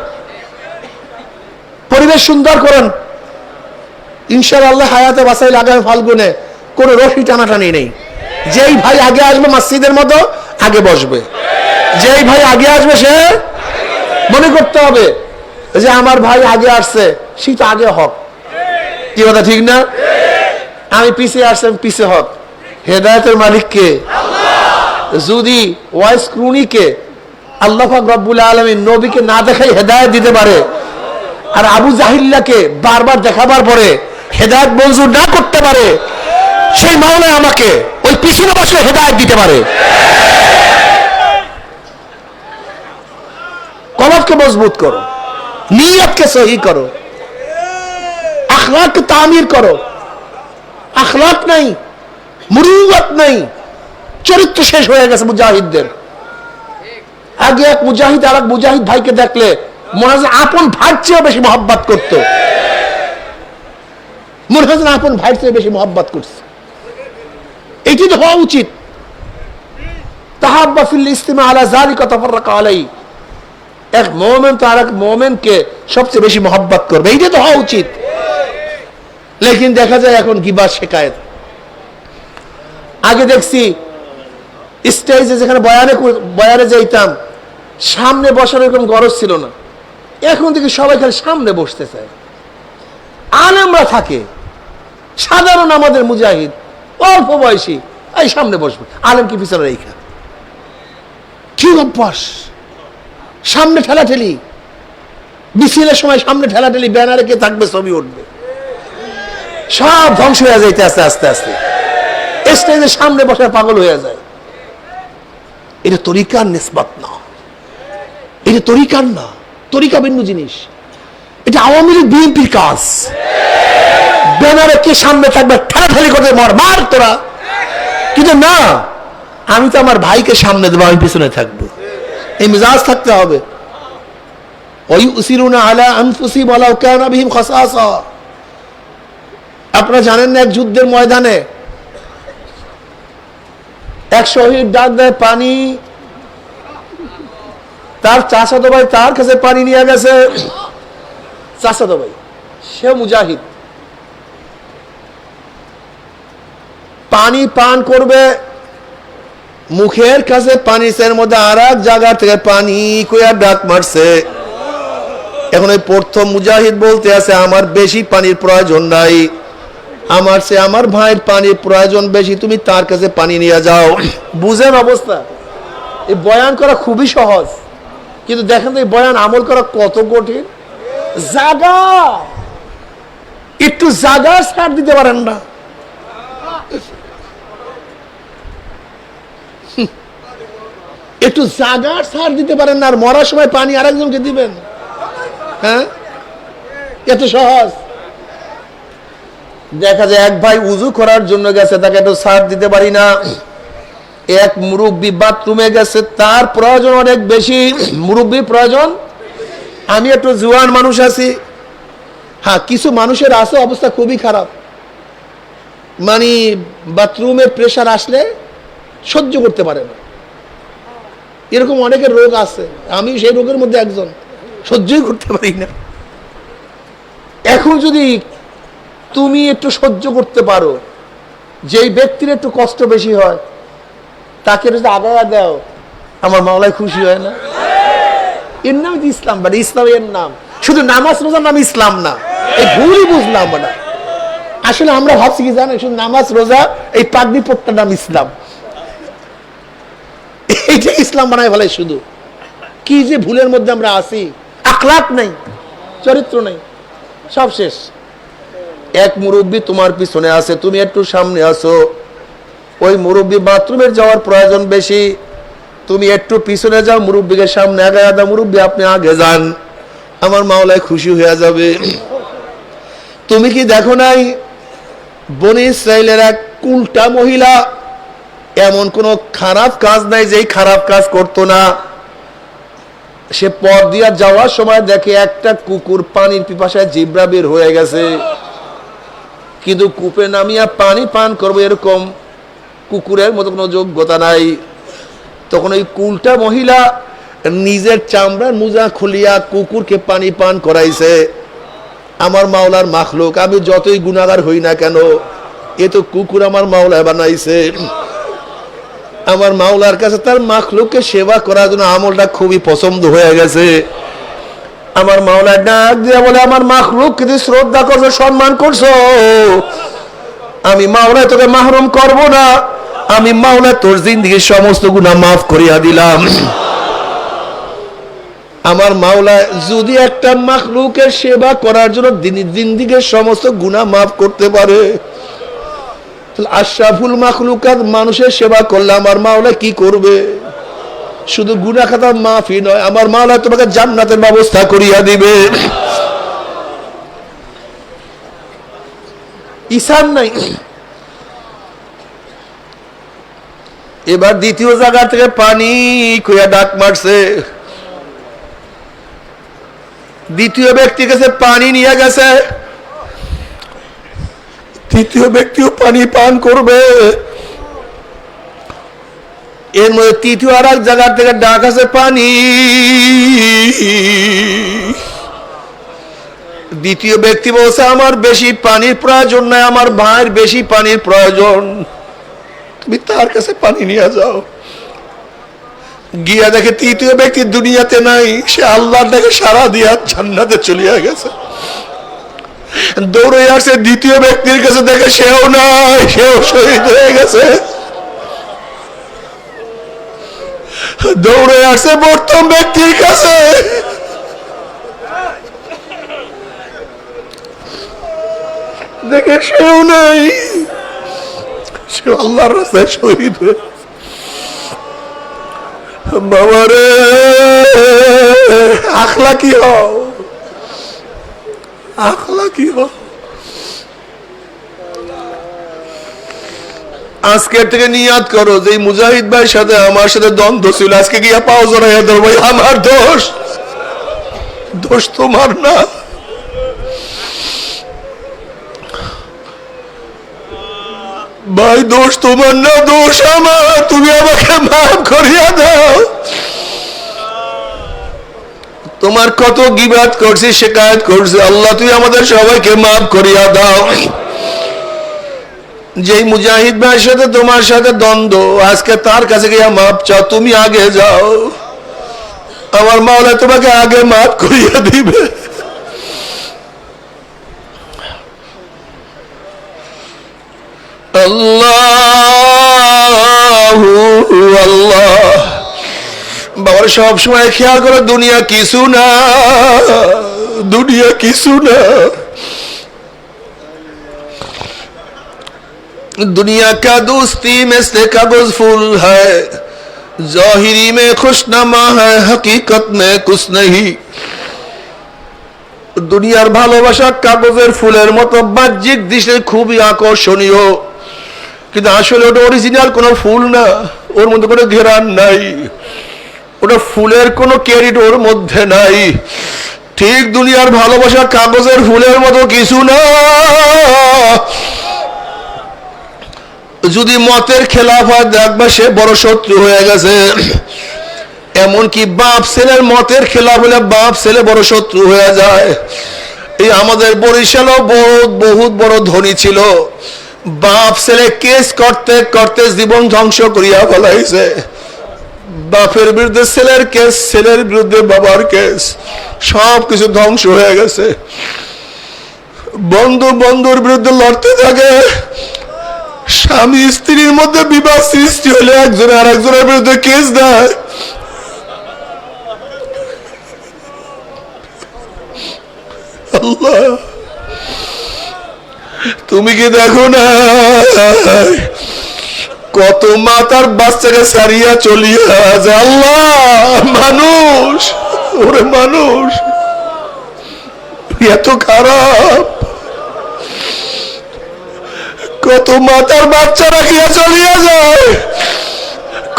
পরিবেশ সুন্দর করুন, ইনশাআল্লাহ হায়াতে বাঁচাইলে আগামী ফাল্গুনে কোনো রশি টানাটানি নেই। যেই ভাই আগে আসবে মসজিদের মতো আগে বসবে, যেই ভাই আগে আসবে সে মনে করতে হবে যে আমার ভাই আগে আসছে সে তো আগে হক, কি কথা ঠিক না? আমি পিছিয়ে আসছি, আমি পিছিয়ে হক। হেদায়েতের মালিক কে? যদি ওয়াইস ক্রুনিকে আল্লাহ পাক রব্বুল আলামিন নবীকে না দেখাই হেদায়েত দিতে পারে, আর আবু জাহিল্লাকে বারবার দেখাবার পরে হেদায়েত মঞ্জুর না করতে পারে, সেই মাওলা আমাকে ওই পিছনে বসে হেদায়েত দিতে পারে। কলবকে মজবুত করো, নিয়তকে সহি করো, আখলাককে তামির করো। আখলাক নাই, মুরুওয়াত নাই, চরিত্র শেষ হয়ে গেছে মুজাহিদদের। আগে এক মুজাহিদ আর এক মুজাহিদ ভাইকে দেখলে মনে হয় আপন ভাইয়ের চেয়ে বেশি মহব্বত করতো, মনে হয় আপন ভাইয়ের চেয়ে বেশি মহব্বত করছে। এটি তো হওয়া উচিত। তাহাব্বা ফিল ইস্তিমা আলা যালিকা তাফাররাকা আলাইহি, এক মুমিন তো আরেক মুমিনকে সবচেয়ে বেশি মহব্বত করবে, এইটা তো হওয়া উচিত। লেকিন দেখা যায় এখন গিবত শিকায়েত। আগে দেখছি স্টেজে যেখানে বয়ানে যাইতাম সামনে বসার এরকম গরজ ছিল না, এখন থেকে সবাই খালি সামনে বসতে চায়। আলেমরা থাকে সাধারণ আমাদের মুজাহিদ অল্প বয়সী, এই সামনে বসবে, আলেম কি পিছনে রেখা, কি অভ্যাস। সামনে ঠেলাঠেলি, মিছিলের সময় সামনে ঠেলাঠেলি, ব্যানারে কে থাকবে, ছবি উঠবে, সব ধ্বংস হয়ে যাইতে আস্তে আস্তে আস্তে। স্টেজের সামনে বসার পাগল হয়ে যায়। এটা তরিকার নিসবত না, এটা তরিকার না, তরিকা ভিন্ন জিনিস। এটা আওয়ামী লীগ বিএনপির কাজ। ব্যানারে কে সামনে থাকবে, ঠেলাঠেলি করতে মার তোরা, কিন্তু না, আমি তো আমার ভাইকে সামনে দেবো, আমি পিছনে থাকবো, এই মিজাজ থাকতে হবে। ওয়ায়ুসিরুনা আলা আনফুসিহিম ওয়ালাউ কানা বিহিম খাসাসা। আপনারা জানেন না, এক যুদ্ধের ময়দানে এক শহীদ ডাক দেয় পানি, তার চাচাতো ভাই তার কাছে পানি নিয়ে গেছে। চাচাতো ভাই সে মুজাহিদ, পানি পান করবে, মুখের কাছে পানি, এর মধ্যে আর এক জায়গা থেকে পানি কইয়া ডাক মারছে। এখন ওই প্রথম মুজাহিদ বলতে আছে আমার বেশি পানির প্রয়োজন নাই, আমার সে আমার ভাইয়ের পানির প্রয়োজন বেশি, তুমি তার কাছে পানি নিয়ে যাও। বুঝেন অবস্থা? এই বয়ান করা খুবই সহজ, কিন্তু দেখেন তো এই বয়ান আমল করা কত কঠিন। জাগা একটু জাগা ছাড় দিতে পারেন না। একটু জাগা ছাড় দিতে পারেন না, আর মরার সময় পানি আরেকজনকে দিবেন? হ্যাঁ, এত সহজ। দেখা যায় এক ভাই উজু করার জন্য গেছে, তাকে একটু ছাড় দিতে পারি না। এক মুরব্বী বাথরুমে গেছে, তার প্রয়োজন অনেক বেশি, মুরব্বীর প্রয়োজন। আমি একটু জুয়ান মানুষ আছি, হ্যাঁ কিছু মানুষের আছে অবস্থা খুবই খারাপ, মানে বাথরুমের প্রেশার আসলে সহ্য করতে পারে না, এরকম অনেকের রোগ আছে, আমি সেই রোগের মধ্যে একজন, সহ্যই করতে পারি না। এখন যদি তুমি একটু সহ্য করতে পারো, যেই ব্যক্তির একটু কষ্ট বেশি হয় তাকে যদি আগায়া দাও, আমার মাওলায় খুশি হয় না? এর নাম ইসলাম, বাট ইসলাম এর নাম, শুধু নামাজ রোজার নাম ইসলাম না, এই ভুলই বুঝলাম না। আসলে আমরা ভাবছি কি জানেন, শুধু নামাজ রোজা এই পাগড়ি পট্টার নাম ইসলাম, এইটা ইসলাম বানায় ফেলে। শুধু কি যে ভুলের মধ্যে আমরা আছি, আখলাক নাই, চরিত্র নাই, সব শেষ। এক মুরব্বী তোমার পিছনে আছে, তুমি একটু সামনে আসো, ওই মুরব্বী বাথরুমের যাওয়ার প্রয়োজন বেশি, তুমি একটু পিছনে যাও, মুরব্বীকে সামনে আগে দাও, মুরব্বী আপনি আগে যান, আমার মাওলায় খুশি হয়ে যাবে। তুমি কি দেখো নাই বনি ইসরাইলের এক কুলটা মহিলা, এমন কোন খারাপ কাজ নাই যেই খারাপ কাজ করতো না। সে পথ দিয়া যাওয়ার সময় দেখে একটা কুকুর পানির পিপাসায় জিব্রা বের হয়ে গেছে, কিন্তু কূপে নামিয়া পানি পান করবো এরকম কুকুরের মতো কোনো যোগ্যতা নাই। তখন ওই কুলটা মহিলা নিজের চামড়ার মোজা খুলিয়া কুকুরকে পানি পান করাইছে। আমার মাওলার মাখলুক, আমি যতই গুনাহগার হই না কেন, এ তো কুকুর আমার মাওলায় বানাইছে। আমার মাওলার কাছে তার মাখলুককে সেবা করার জন্য আমলটা খুবই পছন্দ হয়ে গেছে। আমার মাওলা ডাক দিয়া বলে, আমার মাখলুক কিন্তু শ্রদ্ধা করছো, সম্মান করছো, আমি মাওলা তোকে মাহরুম করব না। আমি মাওলা তোর জিন্দেগীর সমস্ত গুনাহ মাফ করিয়া দিলাম। আমার মাওলা যদি একটা মাখলুকের সেবা করার জন্য জিন্দেগীর সমস্ত গুনাহ মাফ করতে পারে, আশরাফুল মাখলুকাত মানুষের সেবা করলে আমার মাওলা কি করবে? শুধু গুনাহ খাতা মাফই নয়, আমার মাওলা তোমাকে জান্নাতের ব্যবস্থা করিয়া দিবে। ঈসান নাই। এবার দ্বিতীয় জায়গা থেকে পানি কইয়া ডাক মারছে। দ্বিতীয় ব্যক্তি কাছে পানি নিয়ে গেছে, তৃতীয় ব্যক্তিও পানি পান করবে। এর মধ্যে তৃতীয় আর এক জায়গা থেকে ডাক আছে পানি। দ্বিতীয় ব্যক্তি বলছে, আমার বেশি পানির প্রয়োজন নাই, আমার ভাইয়ের বেশি পানির প্রয়োজন, তুমি তার কাছে পানি নিয়ে যাও। গিয়া দেখে তৃতীয় ব্যক্তি দুনিয়াতে নাই, সে আল্লাহর ডাকে সারা দিয়া জান্নাতে চলিয়া গেছে। দৌড়ে আসে দ্বিতীয় ব্যক্তির কাছে, দেখে সেও নাই, সেও শহীদ হয়ে গেছে। দৌড়ে আসে প্রথম ব্যক্তির কাছে, দেখে সেও নাই, সে আল্লাহর রাস্তায় শহীদ হয়ে। বাবারে, আখলাকি হও, আখলাকি হও। আজকের থেকে নিয়াত করো যে মুজাহিদ ভাইয়ের সাথে আমার সাথে দ্বন্দ্ব ছিল, আজকে গিয়া পাও জড়াইয়া ধরবো, আমার দোষ, দোষ তোমার না। ভাই দোষ তোমার না, দোষ আমার, তুমি আমাকে মাফ করিয়া দাও। তোমার কত গীবাত করছি, শিকায়ত করছি, আল্লাহ তুমি আমাদের সবাইকে মাফ করিয়া দাও। যেই মুজাহিদ ভাইয়ের সাথে তোমার সাথে দ্বন্দ্ব, আজকে তার কাছে গিয়া মাফ চাও, তুমি আগে যাও, আমার মাওলা তোমাকে আগে মাফ করিয়া দিবে। আল্লাহু আল্লাহ। বাবার সব সময় খেয়াল করে, দুনিয়া কিছু না, দুনিয়া কিছু না। दुनिया का दोस्ती में से कागज फूल है, जाहिरी में खुशनमा है, हकीकत में कुछ नहीं। দুনিয়ার ভালোবাসা কাগজের ফুলের মতো, বাহ্যিক দৃশ্যে খুবই আকর্ষণীয়, কিন্তু আসলে ওটা অরিজিনাল কোনো ফুল না, ওর মধ্যে কোনো ঘেরান নাই, ওটা ফুলের কোনো ক্যারিট ওর মধ্যে নাই। ঠিক দুনিয়ার ভালোবাসা কাগজের ফুলের মতো কিছু না। যদি মতের খেলাফ হয়, দেখবে সে বড় শত্রু হয়ে গেছে। এমনকি বাপ ছেলের মতের খেলাফ হলে বাপ ছেলে বড় শত্রু হয়ে যায়। এই আমাদের বরিশালও বহুত বড় ধনী ছিল, বাপ ছেলে কেস করতে করতে জীবন ধ্বংস করিয়া ফেলাইছে। বাপের বিরুদ্ধে ছেলের কেস, ছেলের বিরুদ্ধে বাবার কেস, সব কিছু ধ্বংস হয়ে গেছে। বন্ধু বন্ধুর বিরুদ্ধে লড়তে থাকে, স্বামী স্ত্রীর মধ্যে বিবাদ সৃষ্টি হলে একজন আর একজনের বিরুদ্ধে কেস দেয়। আল্লাহ, তুমি কি দেখো না কত মা তার বাচ্চাকে সারিয়া চলিয়া যায়? আল্লাহ, মানুষ, ওরে মানুষ এত খারাপ, কত মাতার বাচ্চা রাখিয়া চলিয়া যায়,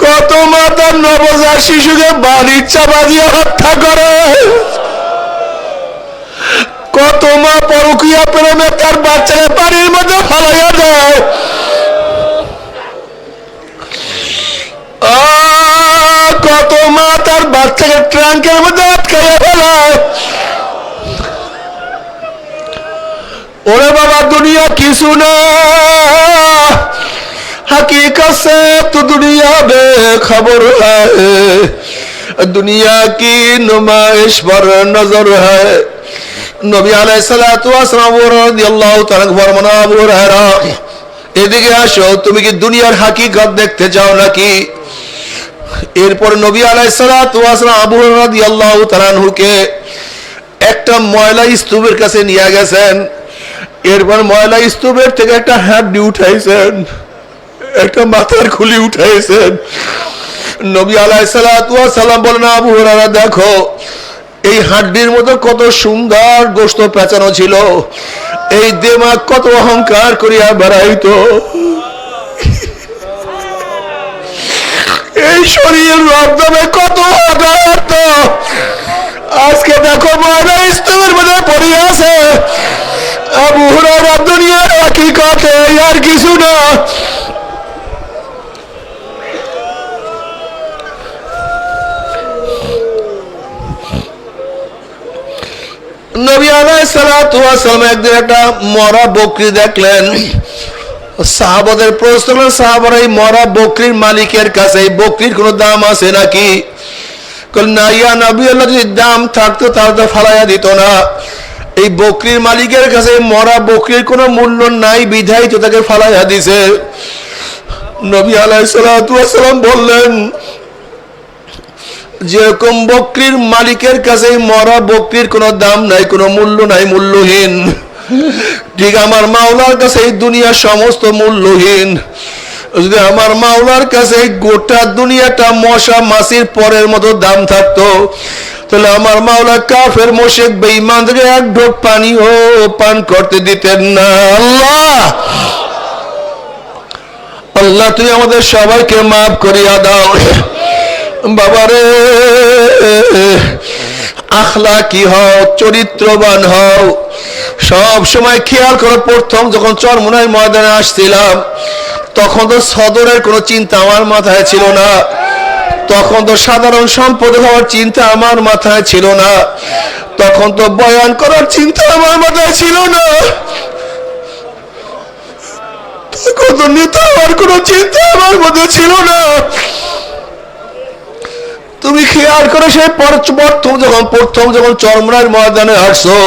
কত মাতার নবজাত শিশুকে বাড়ির চাপা দিয়ে হত্যা করে, কত মা পরকীয়া প্রেমে তার বাচ্চাকে বাড়ির মধ্যে ফেলাইয়া দেয়, কত মা তার বাচ্চাকে ট্রাঙ্কের মধ্যে আটকাইয়া ফেলায়। ওরে বাবা, দুনিয়া কিছু না, हकीकत से तो दुनिया बेखबर है, दुनिया की नुमाइश पर नजर है। নবী আলাইহিস সালাতু ওয়াস সালাম রাদিয়াল্লাহু তাআলা ফরমান, আবু হুরায়রা এদিকে আসো, তুমি কি দুনিয়ার হাকিকত দেখতে চাও নাকি? এরপর নবী আলাইহিস সালাতু ওয়াস সালাম আবু হুরায়রা রাদিয়াল্লাহু তাআলা আনহুকে একটা ময়লা স্তূপের কাছে নিয়ে গেছেন। এরপর ময়লা স্তূপের থেকে একটা হাড্ডি উঠাইছেন, একটা মাথার খুলি উঠাইছেন। নবী আলাইহিস সালাতু ওয়াস সালাম বলেন, আবু হুরায়রা দেখো, এই হাড্ডির মতো কত সুন্দর গোশত পেঁচানো ছিল, এই দিমাগ কত অহংকার করিয়া বেড়াইতো, এই শরীর রক্তমে কত আঘাত, আজকে দেখো ময়লা স্তূপের মধ্যে পড়ে আছে। আবু হুরায়রা দুনিয়ার হাকিকত আর কিছু না। নবী আলাইহিস সালাতু ওয়াস সালাম একদিন একটা মরা বকরি দেখলেন। সাহাবাদের প্রশ্ন করলেন, সাহাবারা এই মরা বকরির মালিকের কাছে এই বকরির কোনো দাম আছে নাকি? না ইয়া নবী আল্লাহ, যদি দাম থাকতো তাহলে তো ফালাইয়া দিত না। এই বকরির মালিকের কাছে মরা বকরির কোনো মূল্য নাই, বিধায় তো তাকে ফালাইয়া দিছে। নবী আলাইহিস সালাতু ওয়াস সালাম বললেন, যেরকম বকরির মালিকের কাছে মরা বকরির কোনো দাম নাই, কোনো মূল্য নাই, মূল্যহীন, ঠিক আমার মাওলার কাছে এই দুনিয়া সমস্ত মূল্যহীন। যদি আমার মাওলার কাছে গোটা দুনিয়াটা মশা মাছির পরের মতো দাম থাকতো, তাহলে আমার মাওলা কাফের মুশরিক বেঈমানদের এক ঢোক পানিও পান করতে দিতেন না। আল্লাহ আল্লাহ তুমি আমাদের সবাইকে মাফ করিয়া দাও। বাবারে, আখলাকি হও, চরিত্রবান হও। সব সময় খেয়াল করো, প্রথম যখন চরমোনাই ময়দানে আসছিলাম তখন তো সদরের কোনো চিন্তা আমার মাথায় ছিল না, তখন তো সাধারণ সম্পদ হওয়ার চিন্তা আমার মাথায় ছিল না, তখন তো বয়ান করার চিন্তা আমার মাথায় ছিল না, তখন তো নেতা হওয়ার কোনো চিন্তা আমার মধ্যে ছিল না। তুমি খেয়াল করে সেই প্রথম যখন চরমোনাই ময়দানে আসছো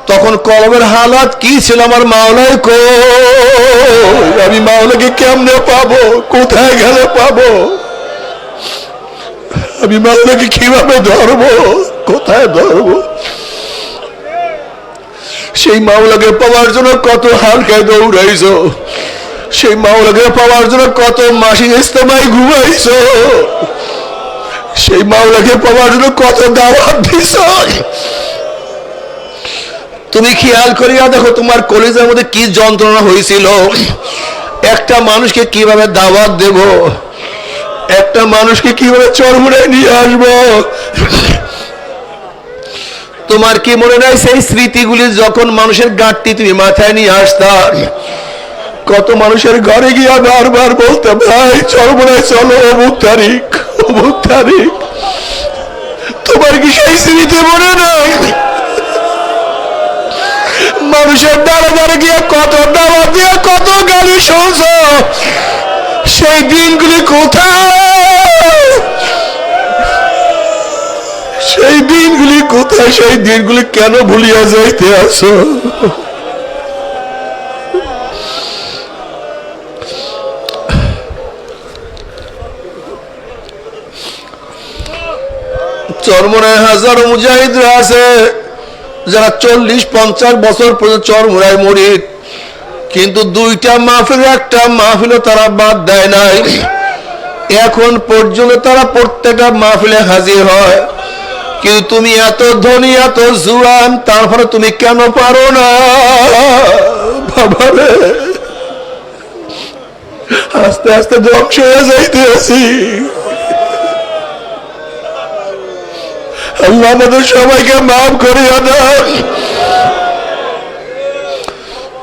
তখন কলমের হালাত কি ছিল? আমার মাওলাই কই, আমি মাওলাকে কেমনে পাবো, কোথায় গেলে পাবো, আমি মাওলাকে কিভাবে ধরবো, কোথায় ধরবো? সেই মাওলাকে পাওয়ার জন্য কত হালকায় দৌড়াইছো, সেই মাওলাকে পাওয়ার জন্য কত মাসিক ইস্তেমায় ঘুমাইছো, সেই মাওলাকে পাওয়ার জন্য কত দাওয়াত দিছ। তুমি খেয়াল করিয়া দেখো তোমার কলিজার মধ্যে কি যন্ত্রণা হয়েছিল। একটা মানুষকে কিভাবে দাওয়াত দেব, একটা মানুষকে কিভাবে চরমোনাই নিয়ে আসবো। তোমার কি মনে নাই সেই স্মৃতিগুলি যখন মানুষের গাঁটটি তুমি মাথায় নিয়ে আসতা, কত মানুষের ঘরে গিয়া বারবার বলতে, ভাই চরমোনাই চলো, অমুক তারিখ অমুক তারিখ। তোমার কি সেই স্মৃতি মনে নাই? মানুষের দ্বারা দ্বারা গিয়ে কত দাওয়াত দিয়ে কত গালি শুনছ, সেই দিনগুলি কোথায়? সেই দিনগুলি কোথায়? সেই দিনগুলি কেন ভুলিয়া যাইতে আছো? চরমোনাই হাজারো মুজাহিদরা আছে যারা 40-50 বছর পর্যন্ত চরমোনাই মুরিদ, কিন্তু দুইটা মাহফিল একটা মাহফিলও তারা বাদ দেয় নাই। এখন পর্যন্ত তারা প্রত্যেকটা মাহফিলে হাজির হয়। কিন্তু তুমি এত ধনী, এত জুয়ান, তারপরে তুমি কেন পারো না? বাবারে, আস্তে আস্তে ধ্বংস হয়ে যাইতে আছি। আল্লাহ আমাদের সবাইকে মাফ করিয়া দাও।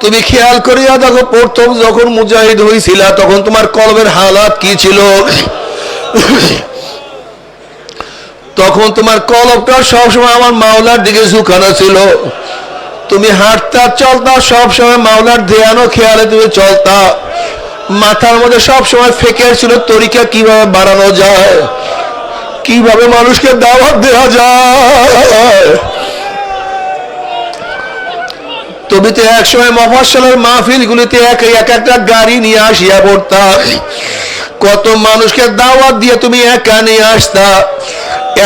তুমি খেয়াল করিয়া দেখো, প্রথম যখন মুজাহিদ হয়েছিল তখন তোমার কলবের হালাত কি ছিল? তখন তোমার কলবটা সবসময় আমার মাওলার দিকে ঝুঁকানো ছিল। তুমি হাঁটতা চলতা সবসময় মাওলার ধ্যান ও খেয়ালে তুমি চলতা। মাথার মধ্যে সবসময় ফিকির ছিল তরিকা কিভাবে বাড়ানো যায়, কিভাবে মানুষকে দাওয়াত দেওয়া যায়। তুমি তো একসময় মফস্বলের মাহফিল গুলিতে এক একটা গাড়ি নিয়ে আসিয়া পড়তা, কত মানুষকে দাওয়াত দিয়ে তুমি একা নিয়ে আসতা।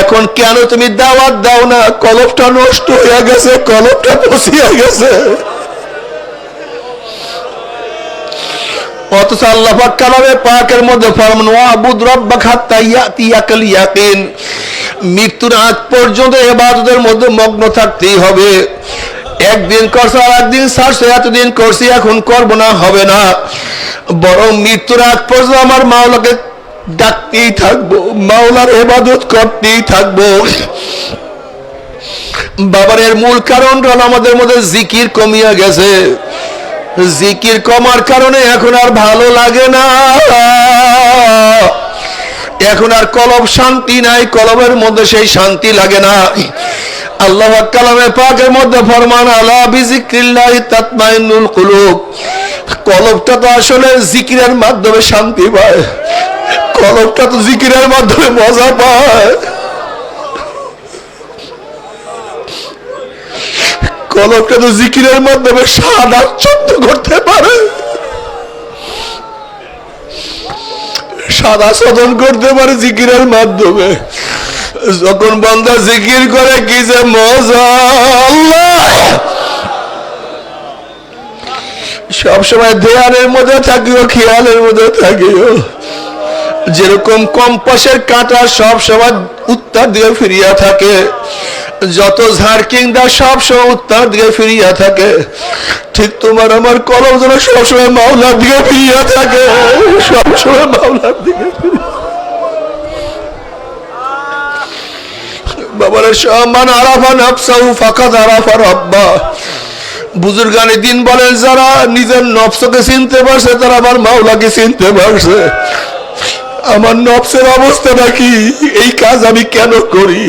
এখন কেন তুমি দাওয়াত দাও না? কলবটা নষ্ট হয়ে গেছে, কলবটা পচিয়া গেছে। অথচ আল্লাহ পাক কালামে পাকের মধ্যে ফরমান ওয়াবুদ রাব্বাকা হাত্তা ইয়াতিয়াকাল ইয়াকিন, মৃত্যুর আগ পর্যন্ত ইবাদতের মধ্যে মগ্ন থাকতেই হবে। একদিন করছো আর একদিন ছাড়ছো, এতদিন করছি এখন করবো না, হবে না। বরং মৃত্যুর আগ পর্যন্ত আমার মাওলাকে ডাকতেই থাকবো, মাওলার ইবাদত করতেই থাকবো। বাবার এর মূল কারণ হলো আমাদের মধ্যে জিকির কমিয়া গেছে। জিকির কমার কারণে এখন আর ভালো লাগে না, এখন আর কলব শান্তি নাই, কলবের মধ্যে সেই শান্তি লাগে না। আল্লাহ কালামে পাকের মধ্যে ফরমান আলা বিজিক্রিল্লাহি তাতমাইন্নুল কুলুব, কলবটা তো আসলে জিকিরের মাধ্যমে শান্তি পায়, কলবটা তো জিকিরের মাধ্যমে মজা পায়। কলবটা তো জিকিরের মাধ্যমে স্বাদ আচ্ছন্ন করতে পারে, স্বাদ আস্বাদন করতে পারে জিকিরের মাধ্যমে। যখন বান্দা জিকির করে কি যে মজা, আল্লাহ সবসময় ধ্যানের মধ্যে থাকিও, খেয়ালের মধ্যে থাকিও। যেরকম কম্পাসের কাঁটা সব সময় উত্তর দিকে ফিরিয়া থাকে, যত ঝাড়কিং দা সব সময় উত্তর দিকে ফিরিয়া থাকে, ঠিক তোমার আমার কলম যেন সবসময় মাওলার দিকে ফিরিয়া থাকে, সবসময় মাওলার দিকে ফিরিয়া। বাবার সম্মান আরাফা নফসাহু ফাকাদ আরাফা রাব্বা। বুজুর্গানে দিন বলেন, যারা নিজের নফসকে চিনতে পারছে তারা আমার মাওলাকে চিনতে পারছে। আমার নফসের অবস্থাটা কি, এই কাজ আমি কেন করি,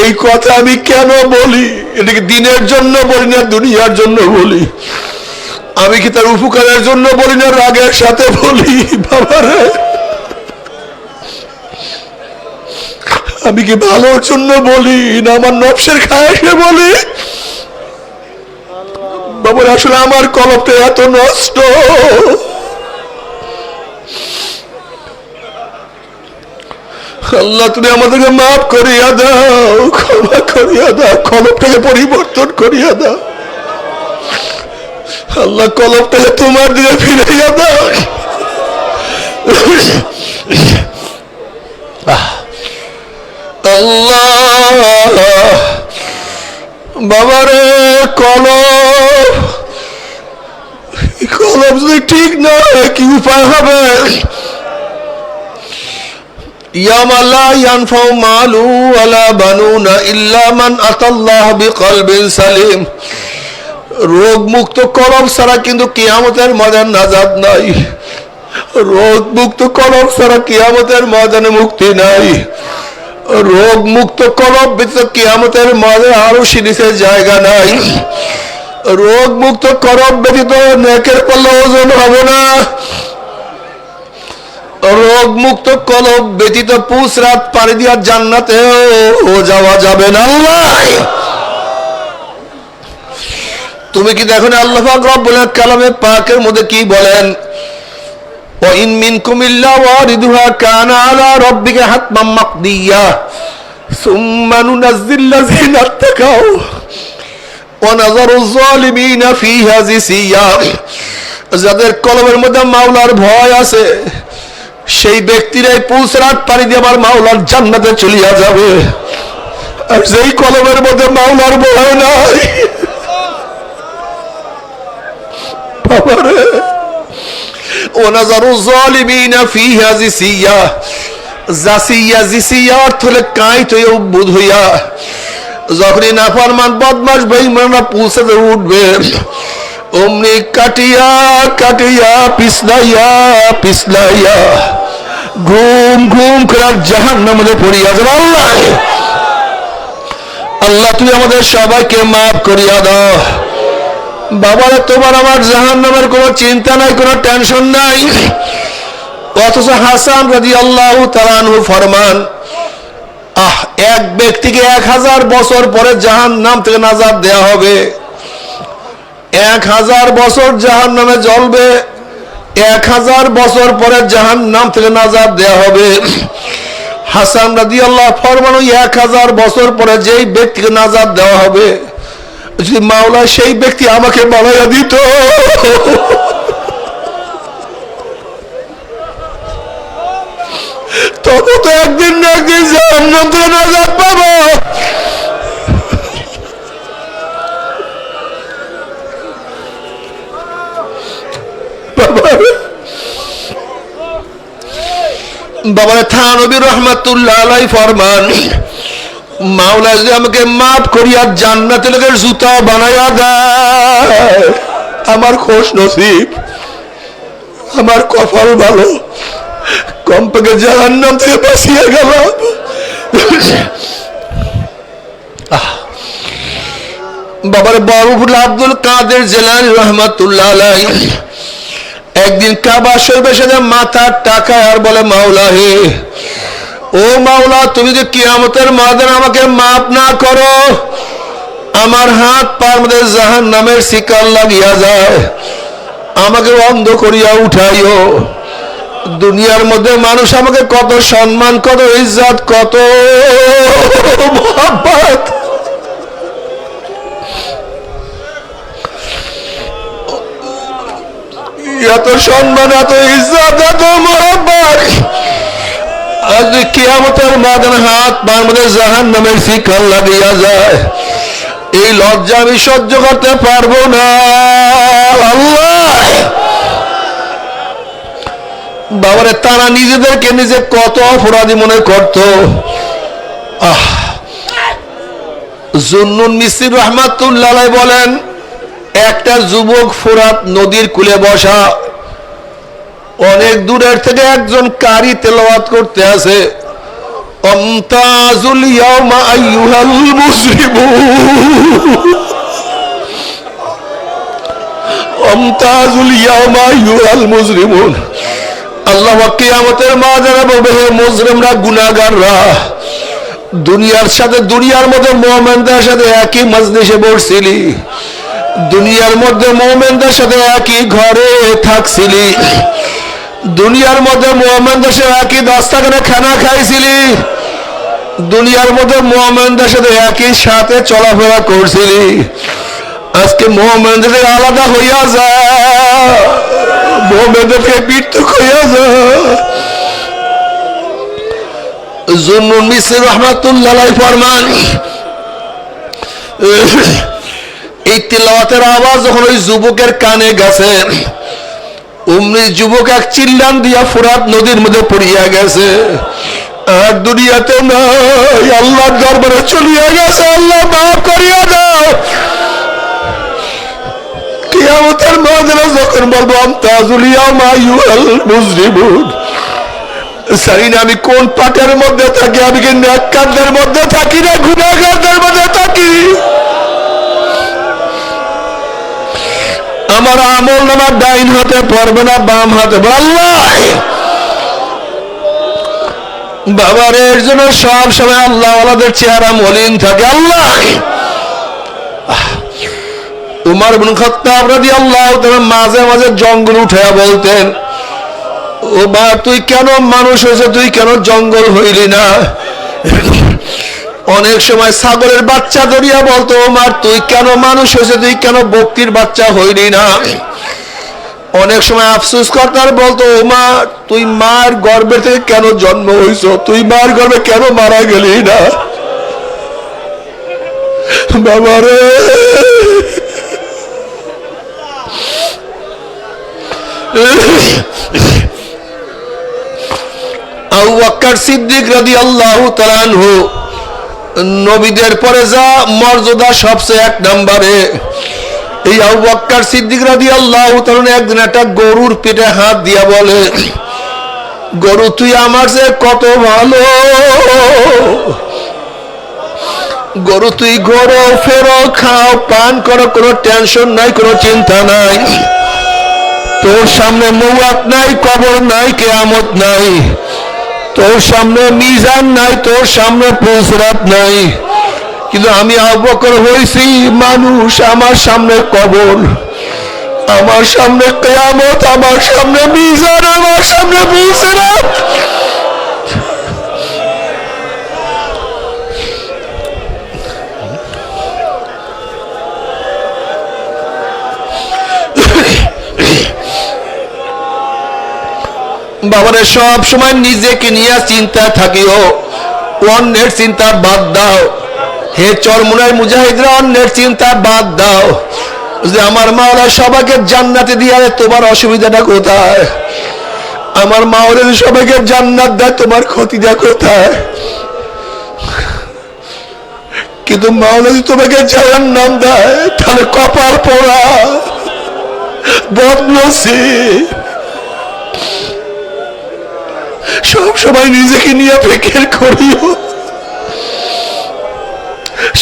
এই কথা আমি কেন বলি, এটাকে দিনের জন্য বলি না দুনিয়ার জন্য বলি, আমি কি তার উপকারের জন্য বলি না রাগের সাথে বলি। বাবারে আমি কি ভালোর জন্য বলি না আমার নফসের খায়েশে বলি। বাবার আসলে আমার কলবটা এত নষ্ট, আল্লাহ তুমি আমাদেরকে মাফ করিয়া দাও, ক্ষমা করিয়া দাও, কলবটাকে পরিবর্তন করিয়া দাও। আল্লাহ কলবটাকে তোমার দিকে ফিরাইয়া দাও। আল্লাহ বাবারে কলব যদি ঠিক না হয় কি উপায় হবে? ইয়াওমা লা ইয়ানফাউ মালু ওয়ালা বানুনা ইল্লা মান আতাল্লাহ বিকলবিন সালিম। রোগ মুক্ত কলব ছাড়া কিন্তু কিয়ামতের ময়দানে নাজাত নাই, রোগ মুক্ত কলব ছাড়া কিয়ামতের ময়দানে মুক্তি নাই। রোগ মুক্ত কলব ব্যতীত কিয়ামতের ময়দানে আরো সিরিসের জায়গা নাই। রোগ মুক্ত কলব ব্যতীত নেকের পাল্লা ওজন হবে না। রোগ মুক্ত কলব ব্যতীত পুসরাত পাড়ি দিয়া জান্নাতেও যাওয়া যাবে না। আল্লাহ তুমি কি দেখো না আল্লাহ পাক রব্বুল কালামে পাকের মধ্যে কি বলেন? ওয়া ইন মিনকুম ইল্লা ওয়ারিদুহা কানা আলা রাব্বিকা হাতমান মাকদিয়া সুম্মা নুনাজ্জিল লাযিনা তাকাউ ওয়া নাযারু যালিমিনা ফিহা জিসিয়া। যাদের কলবের মধ্যে মাওলার ভয় আছে সেই ব্যক্তিরাই পুসরাত পাড়ি দিয়ে আবার মাওলার জান্নাতে চলিয়া যাবে। আর যেই কলবের মধ্যে মাওলার ভয় নাই, বাবারে ওয়ানাজারু যালিমিনা ফিহা জিসিয়া। জাসিয়া জিসিয়া অর্থ হলে কাইট হয়ে উদ্বুদ্ধ হইয়া যখনই নাফরমান বদমাশ বেঈমানরা পুলসাতে উঠবে অমনি কাটিয়া কাটিয়া পিছলাইয়া পিছলাইয়া ঘুম ঘুম করে জাহান্নামে পড়িয়া যাবে। আল্লাহ আল্লাহ তুমি আমাদের সবাইকে মাফ করিয়া দাও। বাবারে তোমার আমার জাহান্নামের কোনো চিন্তা নাই, কোনো টেনশন নাই। অথচ হাসান রাদিয়াল্লাহু তাআলা আনহু ফরমান, এক ব্যক্তিকে 1000 বছর পরে জাহান্নাম থেকে নাজাত দেয়া হবে। 1000 বছর জাহান্নামে জ্বলবে, 1000 বছর পরে জাহান্নাম থেকে নাজাত দেয়া হবে। হাসান রাদিয়াল্লাহু ফরমান 1000 বছর পরে যেই ব্যক্তিকে নাজাত দেওয়া হবে, যদি মাওলা সেই ব্যক্তি আমাকে বানাইয়া দিত, তবে তো একদিন না একদিন জাহান্নাম থেকে নাজাত পাবো। বাবা থানবী রহমাতুল্লাহ আলাইহি ফরমান, মাওলা যদি আমাকে মাফ করিয়া জান্নাতের লোকের জুতা বানাইয়া দেয়, আমার খুশ নসিব, আমার কপাল ভালো, কমপক্ষে জাহান্নাম থেকে বাঁচিয়ে গেলাম। বাবার বাবুল আব্দুল কাদের জিলানী রহমাতুল্লাহ আলাইহি একদিন কাবা শরীফের সাথে মাথার টাকা আর বলে, মাওলা হে, ও মাওলা, তুমি যদি কিয়ামতের ময়দানে আমাকে মাফ না করো, আমার হাত পার মধ্যে জাহান্নামের শিকল লাগিয়া যায়, আমাকে অন্ধ করিয়া উঠাইও। দুনিয়ার মধ্যে মানুষ আমাকে কত সম্মান, কত ইজ্জত, কত মহব্বত, এত সম্মান, এত ইজ্জত, এত মহব্বত, আজ কিয়ামতের ময়দানে হাত পার মধ্যে জাহান্নামের শিকল লাগিয়া যায়, এই লজ্জা আমি সহ্য করতে পারবো না। আল্লাহ বাবারে, তারা নিজেদেরকে নিজে কত অপরাধী মনে করত। জুন্নুন মিসরি রহমাতুল্লাহ আলাইহি বলেন, একটা যুবক ফোরাত নদীর কূলে বসা, অনেক দূরের থেকে একজন কারি তেলাওয়াত করতে আছে, আমতাজুল ইয়াউমা আইয়ুহাল মুসলিমুন, আমতাজুল ইয়াউমা আইয়ুহাল মুসলিমুন। আল্লাহ কিয়ামতের ময়দানে বলবে, হে মুজরিমরা, গুনাহগাররা, দুনিয়ার সাথে, দুনিয়ার মধ্যে মুমিনদের সাথে একই মজলিসে বসছিলি, দুনিয়ার মধ্যে মুমিনদের সাথে একই ঘরে থাকছিলি, দুনিয়ার মধ্যে মুমিনদের সাথে একই দস্তরখানে খানা খাইছিলি, দুনিয়ার মধ্যে মুমিনদের সাথে একই সাথে চলাফেরা করছিলি, আজকে মুমিনদের আলাদা হইয়া যায়, মুমিনদেরকে পৃথক হইয়া যায়। জুন্নুন মিসরি রাহমাতুল্লাহ আলাইহি ফরমান, এই তিলাওয়াতের আওয়াজ যখন ওই যুবকের কানে গেছে, অমনি যুবক এক চিল্লান দিয়া ফোরাত নদীর মধ্যে পড়িয়া গেছে, আর দুনিয়াতে নাই, আল্লাহর দরবারে চলিয়া গেছে, আল্লাহ মাফ করিয়া দাও। কিয়ামতের ময়দানে যখন বলবো, আমতাজুল ইয়াউমা আইয়ুহাল মুজরিমুন, জানি না আমি কোন পাটের মধ্যে থাকি, আমি কি নেককারদের মধ্যে থাকি না গুনাহগারদের মধ্যে থাকি। আমার আমল নামা ডাইন হাতে পড়বে না বাম হাতে, আল্লাহ বাবার, এর জন্য সব সময় আল্লাহ ওয়ালাদের চেহারা মলিন থাকে। আল্লাহ উমর ইবনে খাত্তাব রাদিয়াল্লাহু তাআলা মাঝে মাঝে জঙ্গল উঠায়া বলতেন, ও মা, তুই কেন মানুষ হয়েছে, তুই কেন জঙ্গল হইলি না? অনেক সময় ছাগলের বাচ্চা ধরিয়া বলতো, ও মা, তুই কেন মানুষ হয়েছে, তুই কেন বকরির বাচ্চা হইলি না? অনেক সময় আফসোস করতার বলতো, ও মা, তুই মার গর্ভে থেকে কেন জন্ম হইছ, তুই মার গর্ভে কেন মারা গেলি না? বাবারে, আবু বকর সিদ্দিক রাদিয়াল্লাহু তাআলা আনহু, নবীদের পরে যা মর্যাদা সবচেয়ে এক নম্বরে, এই আবু বকর সিদ্দিক রাদিয়াল্লাহু তাআলা একদিন একটা গরুর পেটে হাত দিয়া বলে, গরু, তুই আমার চেয়ে কত ভালো, গরু, তুই ঘোরো ফেরো, খাও পান করো, কোনো টেনশন নাই, কোনো চিন্তা নাই, তোর সামনে মওয়াত নাই, কবর নাই, কিয়ামত নাই, তোর সামনে মিজান নাই, তোর সামনে পুলসিরাত নাই, কিন্তু আমি আবু বকর হইছি মানুষ, আমার সামনে কবর, আমার সামনে কিয়ামত, আমার সামনে মিজান, আমার সামনে পুলসিরাত। বাবারে সব সময় নিজেকে নিয়ে চিন্তা থাকিও, অন্যের চিন্তা বাদ দাও। হে চরমুনার মুজাহিদরা, অন্যের চিন্তা বাদ দাও। যে আমার মাওলা সবাইকে জান্নাতে দিয়ে, তোমার অসুবিধাটা কোথায়? আমার মাওলা সবাইকে জান্নাত দেয়, তোমার ক্ষতিটা কোথায়? কিন্তু মাওলা যদি তোমাকে জাহান্নাম দেয়, তাহলে কপাল পোড়া, বদনসিব। সব সময় নিজেকে নিয়ে ফিকির করিও,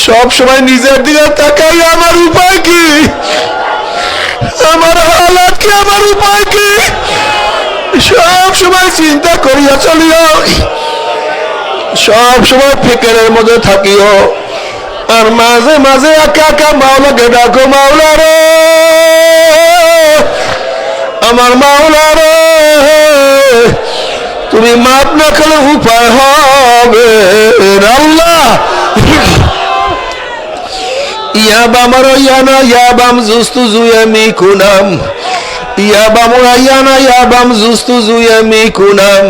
সব সময় নিজের দিকে তাকাই, আমার উপায় কি, আমার হালাত কি, আমার উপায় কি, সব সময় চিন্তা করিয়া চলিও, সব সময় ফিকিরের মধ্যে থাকিও। আর মাঝে মাঝে একা একা মাওলাকে ডাকো, মাওলা রে, আমার মাওলা রে, তুমি মাপ না করলে উপায় হবে আল্লাহ। ইয়াবাম রায়ানা ইয়াবাম জুস্তু জুয়ামি কুনাম, ইয়াবাম রায়ানা ইয়াবাম জুস্তু জুয়ামি কুনাম,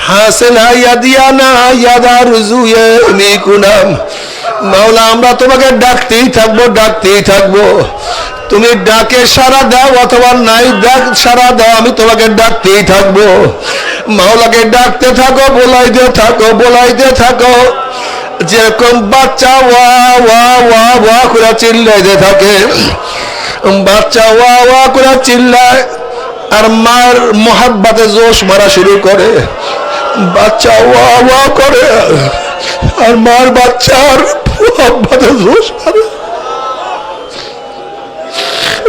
হাসিল হায়াদিয়ানা ইয়াদার জুয়ামি কুনাম। মাওলা আমরা তোমাকে ডাকতেই থাকবো, ডাকতেই থাকবো। তুমি ডাকে সাড়া দাও অথবা নাই ডাক সাড়া দাও, আমি তোমাকে ডাকতেই থাকবো। মাওলাকে ডাকতে থাকো, বলাইতে থাকো, বলাইতে থাকো। যেরকম বাচ্চা ওয়া ওয়া ওয়া ওয়া করে চিল্লাইতে থাকে, বাচ্চা ওয়া ওয়া করে চিল্লায় আর মার মোহাব্বতে জোশ মারা শুরু করে। বাচ্চা ওয়া ওয়া করে আর মার বাচ্চার মোহাব্বতে জোশ মারে।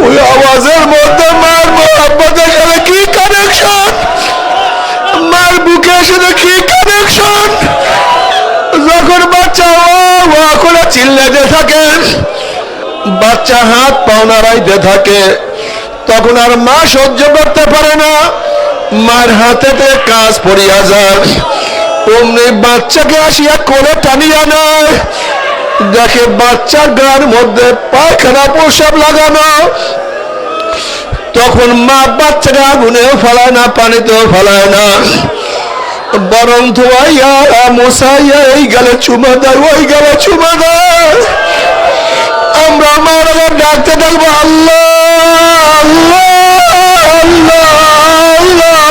ওই আওয়াজের মধ্যে মার মোহাব্বতের সাথে কি কানেকশন, মার বুকের সাথে কি কানেকশন। যখন বাচ্চা ওয়া করে চিল্লাতে থাকে, বাচ্চা হাত পাও নাড়াইতে থাকে, তখন আর মা সহ্য করতে পারে না, মার হাতেতে কাজ পড়িয়া যায়। অমনি বাচ্চাকে আসিয়া কোলে টানিয়া নেয়, দেখে বাচ্চার গার মধ্যে পায়খানা প্রসাব লাগানো। তখন মা বাচ্চাকে আগুনেও ফেলায় না, পানিতেও ফেলায় না, বরং ধোয়াইয়া মশাইয়া এই গেলে চুমা দেয়, ওই গেলে চুমা দেয়। আমরা মারা ডাকতে থাকবো, আল্লাহ আল্লাহ আল্লাহ আল্লাহ।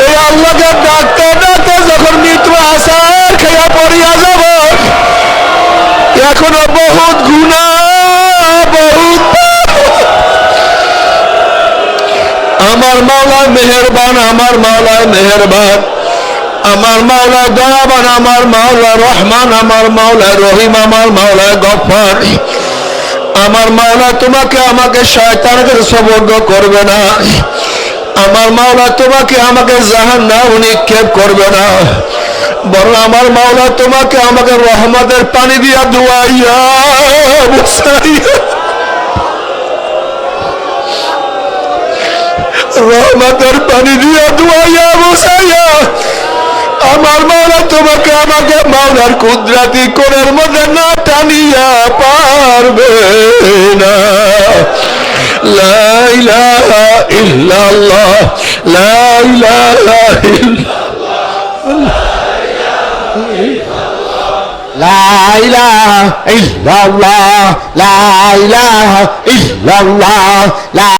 এই আল্লাহকে ডাকতে ডাকতে যখন মৃত্যু আসার খেয়া পড়িয়া যাব, এখনো বহুত গুনাহ, বহুত। আমার মাওলা মেহেরবান, আমার মাওলা মেহেরবান, আমার মাওলা দয়াবান, আমার মাওলা রহমান, আমার মাওলা রহিম, আমার মাওলা গফফার। আমার মাওলা তোমাকে আমাকে শয়তানের সবর্গ করবে না, আমার মাওলা তোমাকে আমাকে জাহান্নাম নিক্ষেপ করবে না, বরং আমার মাওলা তোমাকে আমাকে রহমতের পানি দিয়া ধুয়াইয়া মুছাইয়া, রহমতের পানি দিয়া ধুয়াইয়া মুছাইয়া। আমার মাওলা তোমাকে আমাকে মাওলার কুদরতি কোণের মধ্যে না টানিয়া পারবে না। লা ইলাহা ইল্লাল্লাহ, লা ইলাহা ইল্লাল্লাহ, লা ইলাহা ইল্লাল্লাহ, লা ইলাহা ইল্লাল্লাহ, লা